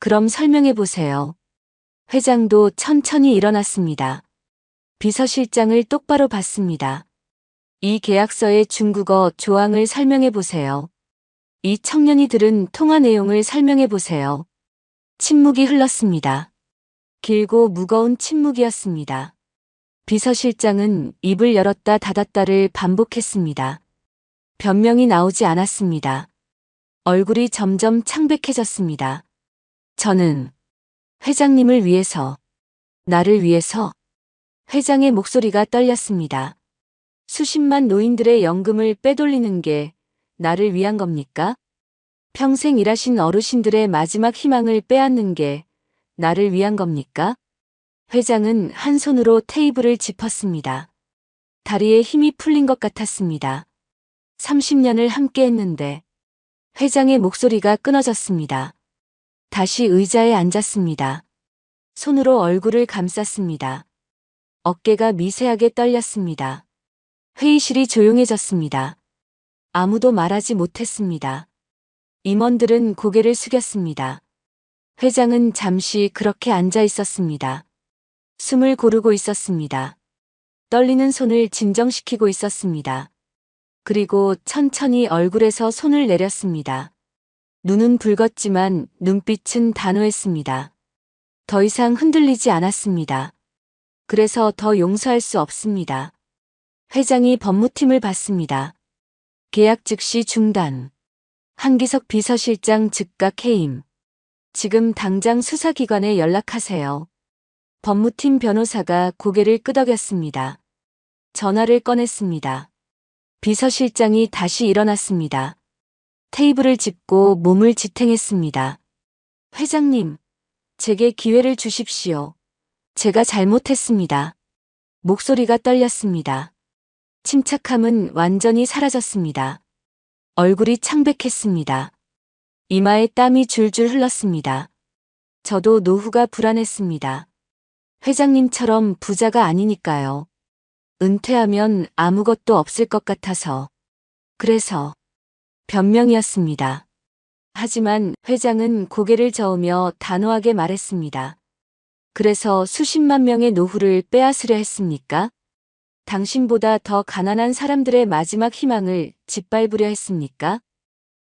그럼 설명해 보세요. 회장도 천천히 일어났습니다. 비서실장을 똑바로 봤습니다. 이 계약서의 중국어 조항을 설명해 보세요. 이 청년이 들은 통화 내용을 설명해 보세요. 침묵이 흘렀습니다. 길고 무거운 침묵이었습니다. 비서실장은 입을 열었다 닫았다를 반복했습니다. 변명이 나오지 않았습니다. 얼굴이 점점 창백해졌습니다. 저는 회장님을 위해서, 나를 위해서. 회장의 목소리가 떨렸습니다. 수십만 노인들의 연금을 빼돌리는 게 나를 위한 겁니까? 평생 일하신 어르신들의 마지막 희망을 빼앗는 게 나를 위한 겁니까? 회장은 한 손으로 테이블을 짚었습니다. 다리에 힘이 풀린 것 같았습니다. 30년을 함께 했는데. 회장의 목소리가 끊어졌습니다. 다시 의자에 앉았습니다. 손으로 얼굴을 감쌌습니다. 어깨가 미세하게 떨렸습니다. 회의실이 조용해졌습니다. 아무도 말하지 못했습니다. 임원들은 고개를 숙였습니다. 회장은 잠시 그렇게 앉아 있었습니다. 숨을 고르고 있었습니다. 떨리는 손을 진정시키고 있었습니다. 그리고 천천히 얼굴에서 손을 내렸습니다. 눈은 붉었지만 눈빛은 단호했습니다. 더 이상 흔들리지 않았습니다. 그래서 더 용서할 수 없습니다. 회장이 법무팀을 봤습니다. 계약 즉시 중단. 한기석 비서실장 즉각 해임. 지금 당장 수사기관에 연락하세요. 법무팀 변호사가 고개를 끄덕였습니다. 전화를 꺼냈습니다. 비서실장이 다시 일어났습니다. 테이블을 짚고 몸을 지탱했습니다. 회장님, 제게 기회를 주십시오. 제가 잘못했습니다. 목소리가 떨렸습니다. 침착함은 완전히 사라졌습니다. 얼굴이 창백했습니다. 이마에 땀이 줄줄 흘렀습니다. 저도 노후가 불안했습니다. 회장님처럼 부자가 아니니까요. 은퇴하면 아무것도 없을 것 같아서. 그래서 변명이었습니다. 하지만 회장은 고개를 저으며 단호하게 말했습니다. 그래서 수십만 명의 노후를 빼앗으려 했습니까? 당신보다 더 가난한 사람들의 마지막 희망을 짓밟으려 했습니까?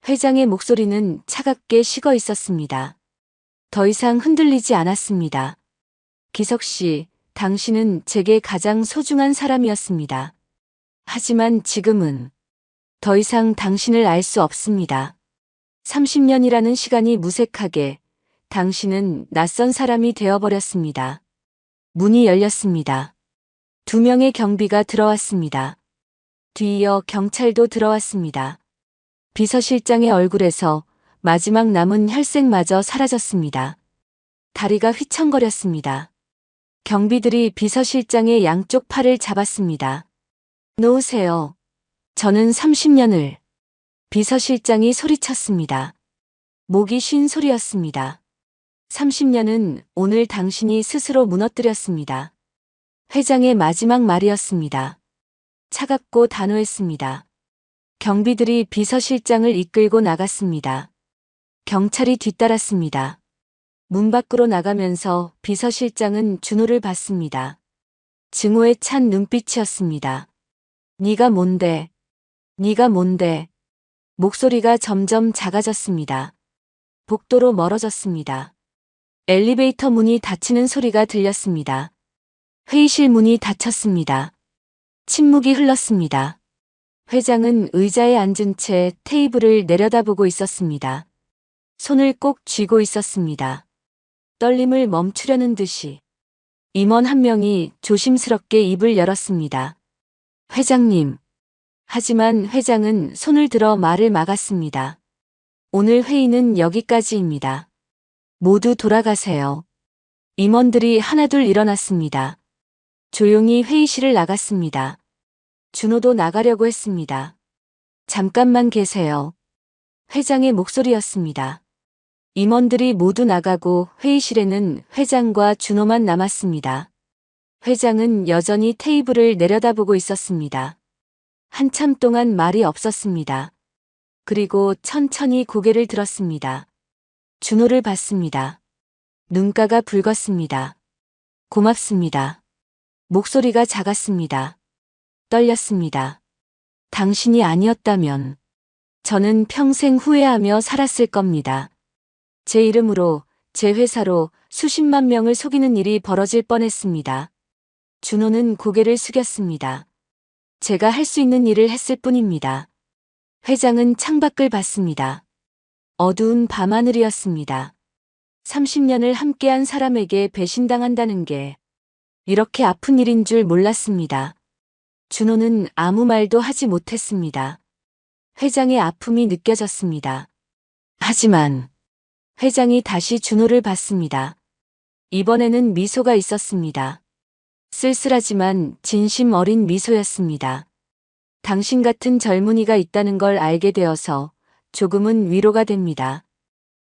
회장의 목소리는 차갑게 식어 있었습니다. 더 이상 흔들리지 않았습니다. 기석 씨, 당신은 제게 가장 소중한 사람이었습니다. 하지만 지금은 더 이상 당신을 알 수 없습니다. 30년이라는 시간이 무색하게 당신은 낯선 사람이 되어버렸습니다. 문이 열렸습니다. 2명의 경비가 들어왔습니다. 뒤이어 경찰도 들어왔습니다. 비서실장의 얼굴에서 마지막 남은 혈색마저 사라졌습니다. 다리가 휘청거렸습니다. 경비들이 비서실장의 양쪽 팔을 잡았습니다. 놓으세요. 저는 30년을. 비서실장이 소리쳤습니다. 목이 쉰 소리였습니다. 30년은 오늘 당신이 스스로 무너뜨렸습니다. 회장의 마지막 말이었습니다. 차갑고 단호했습니다. 경비들이 비서실장을 이끌고 나갔습니다. 경찰이 뒤따랐습니다. 문 밖으로 나가면서 비서실장은 준호를 봤습니다. 증오에 찬 눈빛이었습니다. 네가 뭔데? 네가 뭔데? 목소리가 점점 작아졌습니다. 복도로 멀어졌습니다. 엘리베이터 문이 닫히는 소리가 들렸습니다. 회의실 문이 닫혔습니다. 침묵이 흘렀습니다. 회장은 의자에 앉은 채 테이블을 내려다보고 있었습니다. 손을 꼭 쥐고 있었습니다. 떨림을 멈추려는 듯이. 임원 한 명이 조심스럽게 입을 열었습니다. 회장님. 하지만 회장은 손을 들어 말을 막았습니다. 오늘 회의는 여기까지입니다. 모두 돌아가세요. 임원들이 하나둘 일어났습니다. 조용히 회의실을 나갔습니다. 준호도 나가려고 했습니다. 잠깐만 계세요. 회장의 목소리였습니다. 임원들이 모두 나가고 회의실에는 회장과 준호만 남았습니다. 회장은 여전히 테이블을 내려다보고 있었습니다. 한참 동안 말이 없었습니다. 그리고 천천히 고개를 들었습니다. 준호를 봤습니다. 눈가가 붉었습니다. 고맙습니다. 목소리가 작았습니다. 떨렸습니다. 당신이 아니었다면 저는 평생 후회하며 살았을 겁니다. 제 이름으로, 제 회사로 수십만 명을 속이는 일이 벌어질 뻔했습니다. 준호는 고개를 숙였습니다. 제가 할 수 있는 일을 했을 뿐입니다. 회장은 창밖을 봤습니다. 어두운 밤하늘이었습니다. 30년을 함께한 사람에게 배신당한다는 게 이렇게 아픈 일인 줄 몰랐습니다. 준호는 아무 말도 하지 못했습니다. 회장의 아픔이 느껴졌습니다. 하지만 회장이 다시 준호를 봤습니다. 이번에는 미소가 있었습니다. 쓸쓸하지만 진심 어린 미소였습니다. 당신 같은 젊은이가 있다는 걸 알게 되어서 조금은 위로가 됩니다.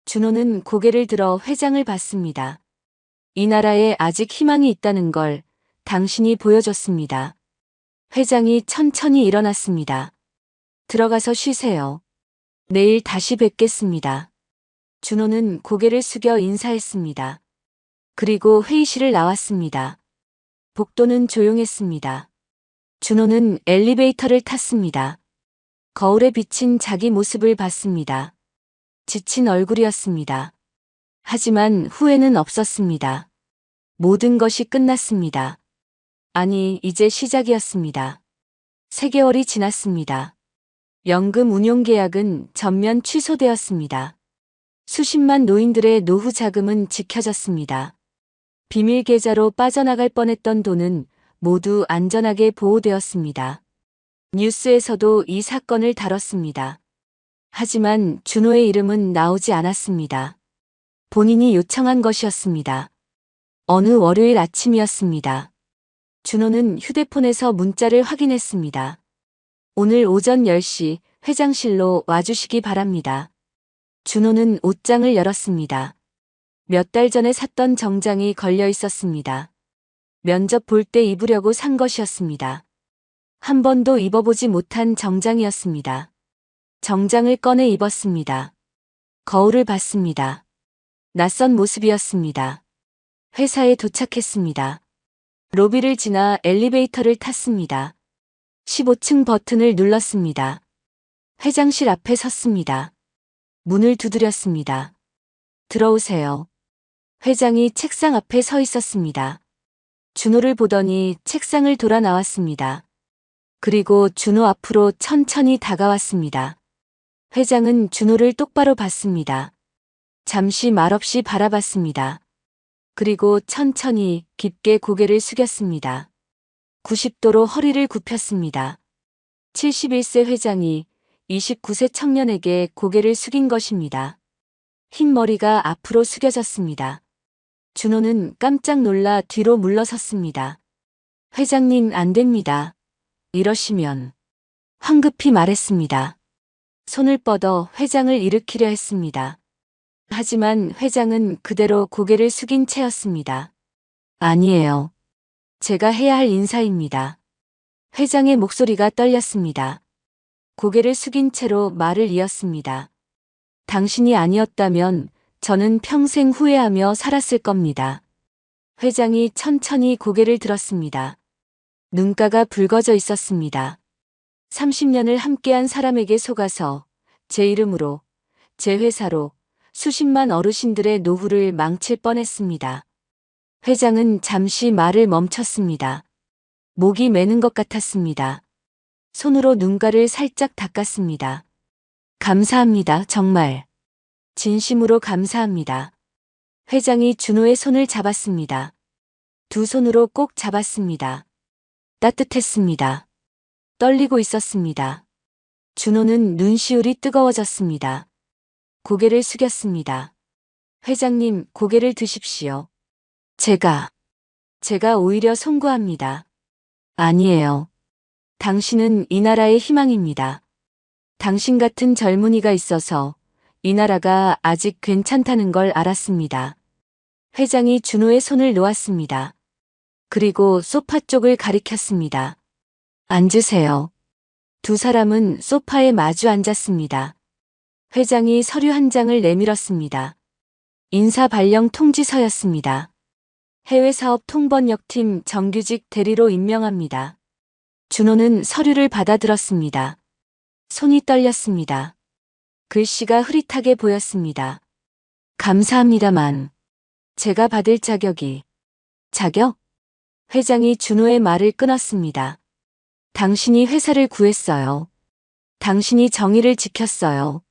준호는 고개를 들어 회장을 봤습니다. 이 나라에 아직 희망이 있다는 걸 당신이 보여줬습니다. 회장이 천천히 일어났습니다. 들어가서 쉬세요. 내일 다시 뵙겠습니다. 준호는 고개를 숙여 인사했습니다. 그리고 회의실을 나왔습니다. 복도는 조용했습니다. 준호는 엘리베이터를 탔습니다. 거울에 비친 자기 모습을 봤습니다. 지친 얼굴이었습니다. 하지만 후회는 없었습니다. 모든 것이 끝났습니다. 아니, 이제 시작이었습니다. 3개월이 지났습니다. 연금 운용 계약은 전면 취소되었습니다. 수십만 노인들의 노후 자금은 지켜졌습니다. 비밀 계좌로 빠져나갈 뻔했던 돈은 모두 안전하게 보호되었습니다. 뉴스에서도 이 사건을 다뤘습니다. 하지만 준호의 이름은 나오지 않았습니다. 본인이 요청한 것이었습니다. 어느 월요일 아침이었습니다. 준호는 휴대폰에서 문자를 확인했습니다. 오늘 오전 10시 회장실로 와주시기 바랍니다. 준호는 옷장을 열었습니다. 몇 달 전에 샀던 정장이 걸려 있었습니다. 면접 볼 때 입으려고 산 것이었습니다. 한 번도 입어보지 못한 정장이었습니다. 정장을 꺼내 입었습니다. 거울을 봤습니다. 낯선 모습이었습니다. 회사에 도착했습니다. 로비를 지나 엘리베이터를 탔습니다. 15층 버튼을 눌렀습니다. 회장실 앞에 섰습니다. 문을 두드렸습니다. 들어오세요. 회장이 책상 앞에 서 있었습니다. 준호를 보더니 책상을 돌아 나왔습니다. 그리고 준호 앞으로 천천히 다가왔습니다. 회장은 준호를 똑바로 봤습니다. 잠시 말없이 바라봤습니다. 그리고 천천히 깊게 고개를 숙였습니다. 90도로 허리를 굽혔습니다. 71세 회장이 29세 청년에게 고개를 숙인 것입니다. 흰 머리가 앞으로 숙여졌습니다. 준호는 깜짝 놀라 뒤로 물러섰습니다. 회장님, 안 됩니다. 이러시면. 황급히 말했습니다. 손을 뻗어 회장을 일으키려 했습니다. 하지만 회장은 그대로 고개를 숙인 채였습니다. 아니에요. 제가 해야 할 인사입니다. 회장의 목소리가 떨렸습니다. 고개를 숙인 채로 말을 이었습니다. 당신이 아니었다면 저는 평생 후회하며 살았을 겁니다. 회장이 천천히 고개를 들었습니다. 눈가가 붉어져 있었습니다. 30년을 함께한 사람에게 속아서 제 이름으로, 제 회사로 수십만 어르신들의 노후를 망칠 뻔했습니다. 회장은 잠시 말을 멈췄습니다. 목이 메는 것 같았습니다. 손으로 눈가를 살짝 닦았습니다. 감사합니다, 정말. 진심으로 감사합니다. 회장이 준호의 손을 잡았습니다. 두 손으로 꼭 잡았습니다. 따뜻했습니다. 떨리고 있었습니다. 준호는 눈시울이 뜨거워졌습니다. 고개를 숙였습니다. 회장님, 고개를 드십시오. 제가 오히려 송구합니다. 아니에요. 당신은 이 나라의 희망입니다. 당신 같은 젊은이가 있어서 이 나라가 아직 괜찮다는 걸 알았습니다. 회장이 준호의 손을 놓았습니다. 그리고 소파 쪽을 가리켰습니다. 앉으세요. 두 사람은 소파에 마주 앉았습니다. 회장이 서류 한 장을 내밀었습니다. 인사 발령 통지서였습니다. 해외사업 통번역팀 정규직 대리로 임명합니다. 준호는 서류를 받아들었습니다. 손이 떨렸습니다. 글씨가 흐릿하게 보였습니다. 감사합니다만 제가 받을 자격? 회장이 준호의 말을 끊었습니다. 당신이 회사를 구했어요. 당신이 정의를 지켰어요.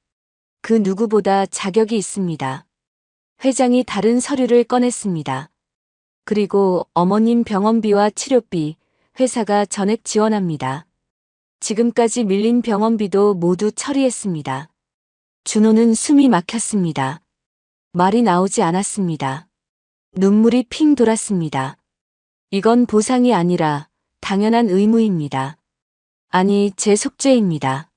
그 누구보다 자격이 있습니다. 회장이 다른 서류를 꺼냈습니다. 그리고 어머님 병원비와 치료비, 회사가 전액 지원합니다. 지금까지 밀린 병원비도 모두 처리했습니다. 준호는 숨이 막혔습니다. 말이 나오지 않았습니다. 눈물이 핑 돌았습니다. 이건 보상이 아니라 당연한 의무입니다. 아니, 제 속죄입니다.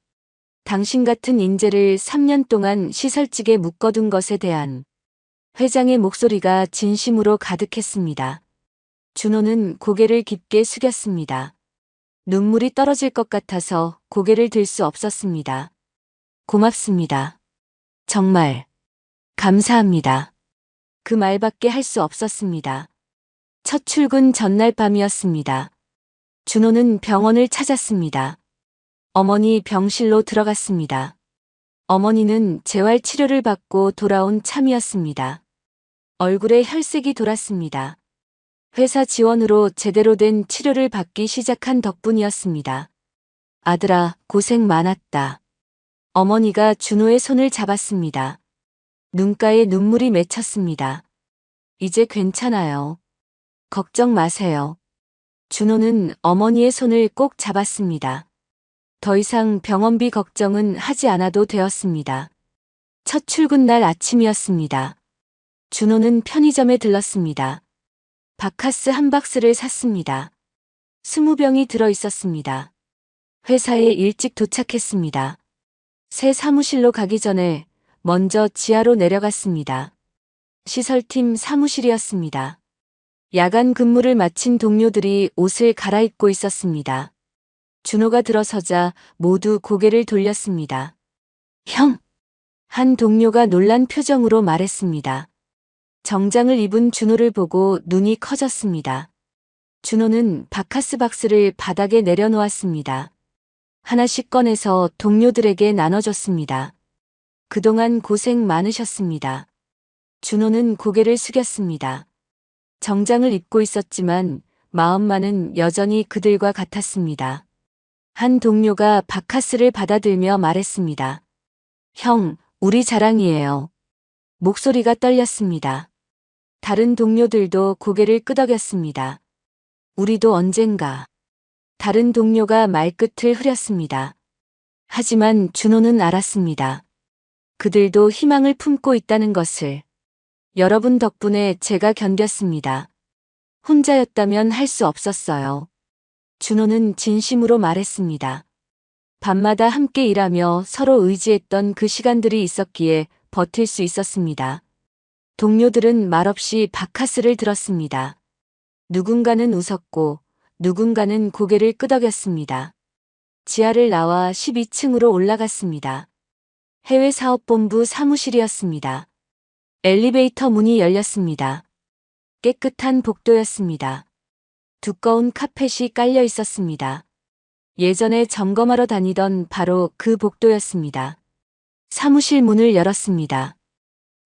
당신 같은 인재를 3년 동안 시설직에 묶어둔 것에 대한 회장의 목소리가 진심으로 가득했습니다. 준호는 고개를 깊게 숙였습니다. 눈물이 떨어질 것 같아서 고개를 들 수 없었습니다. 고맙습니다. 정말 감사합니다. 그 말밖에 할 수 없었습니다. 첫 출근 전날 밤이었습니다. 준호는 병원을 찾았습니다. 어머니 병실로 들어갔습니다. 어머니는 재활 치료를 받고 돌아온 참이었습니다. 얼굴에 혈색이 돌았습니다. 회사 지원으로 제대로 된 치료를 받기 시작한 덕분이었습니다. 아들아, 고생 많았다. 어머니가 준호의 손을 잡았습니다. 눈가에 눈물이 맺혔습니다. 이제 괜찮아요. 걱정 마세요. 준호는 어머니의 손을 꼭 잡았습니다. 더 이상 병원비 걱정은 하지 않아도 되었습니다. 첫 출근 날 아침이었습니다. 준호는 편의점에 들렀습니다. 바카스 한 박스를 샀습니다. 20병이 들어 있었습니다. 회사에 일찍 도착했습니다. 새 사무실로 가기 전에 먼저 지하로 내려갔습니다. 시설팀 사무실이었습니다. 야간 근무를 마친 동료들이 옷을 갈아입고 있었습니다. 준호가 들어서자 모두 고개를 돌렸습니다. 형! 한 동료가 놀란 표정으로 말했습니다. 정장을 입은 준호를 보고 눈이 커졌습니다. 준호는 바카스 박스를 바닥에 내려놓았습니다. 하나씩 꺼내서 동료들에게 나눠줬습니다. 그동안 고생 많으셨습니다. 준호는 고개를 숙였습니다. 정장을 입고 있었지만 마음만은 여전히 그들과 같았습니다. 한 동료가 바카스를 받아들며 말했습니다. 형, 우리 자랑이에요. 목소리가 떨렸습니다. 다른 동료들도 고개를 끄덕였습니다. 우리도 언젠가. 다른 동료가 말끝을 흐렸습니다. 하지만 준호는 알았습니다. 그들도 희망을 품고 있다는 것을. 여러분 덕분에 제가 견뎠습니다. 혼자였다면 할 수 없었어요. 준호는 진심으로 말했습니다. 밤마다 함께 일하며 서로 의지했던 그 시간들이 있었기에 버틸 수 있었습니다. 동료들은 말없이 바카스를 들었습니다. 누군가는 웃었고 누군가는 고개를 끄덕였습니다. 지하를 나와 12층으로 올라갔습니다. 해외사업본부 사무실이었습니다. 엘리베이터 문이 열렸습니다. 깨끗한 복도였습니다. 두꺼운 카펫이 깔려 있었습니다. 예전에 점검하러 다니던 바로 그 복도였습니다. 사무실 문을 열었습니다.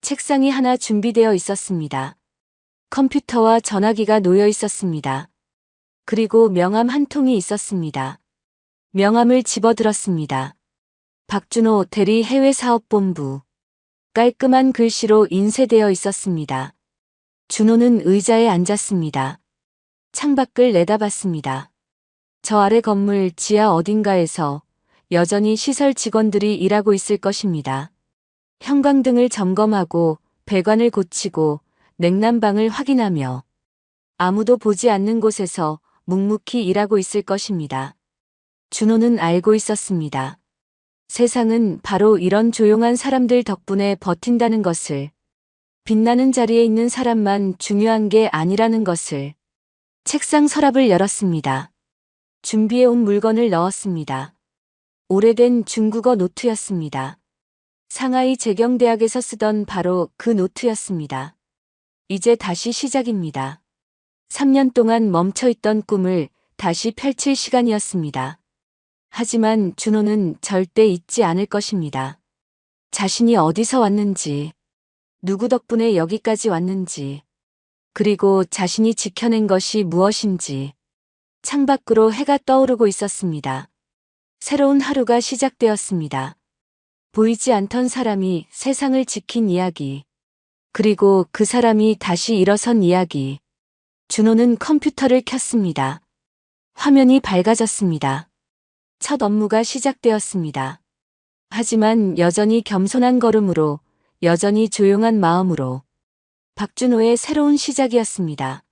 책상이 하나 준비되어 있었습니다. 컴퓨터와 전화기가 놓여 있었습니다. 그리고 명함 한 통이 있었습니다. 명함을 집어들었습니다. 박준호 대리 해외사업본부. 깔끔한 글씨로 인쇄되어 있었습니다. 준호는 의자에 앉았습니다. 창밖을 내다봤습니다. 저 아래 건물 지하 어딘가에서 여전히 시설 직원들이 일하고 있을 것입니다. 형광등을 점검하고 배관을 고치고 냉난방을 확인하며 아무도 보지 않는 곳에서 묵묵히 일하고 있을 것입니다. 준호는 알고 있었습니다. 세상은 바로 이런 조용한 사람들 덕분에 버틴다는 것을, 빛나는 자리에 있는 사람만 중요한 게 아니라는 것을. 책상 서랍을 열었습니다. 준비해온 물건을 넣었습니다. 오래된 중국어 노트였습니다. 상하이 재경대학에서 쓰던 바로 그 노트였습니다. 이제 다시 시작입니다. 3년 동안 멈춰있던 꿈을 다시 펼칠 시간이었습니다. 하지만 준호는 절대 잊지 않을 것입니다. 자신이 어디서 왔는지, 누구 덕분에 여기까지 왔는지, 그리고 자신이 지켜낸 것이 무엇인지. 창밖으로 해가 떠오르고 있었습니다. 새로운 하루가 시작되었습니다. 보이지 않던 사람이 세상을 지킨 이야기. 그리고 그 사람이 다시 일어선 이야기. 준호는 컴퓨터를 켰습니다. 화면이 밝아졌습니다. 첫 업무가 시작되었습니다. 하지만 여전히 겸손한 걸음으로, 여전히 조용한 마음으로. 박준호의 새로운 시작이었습니다.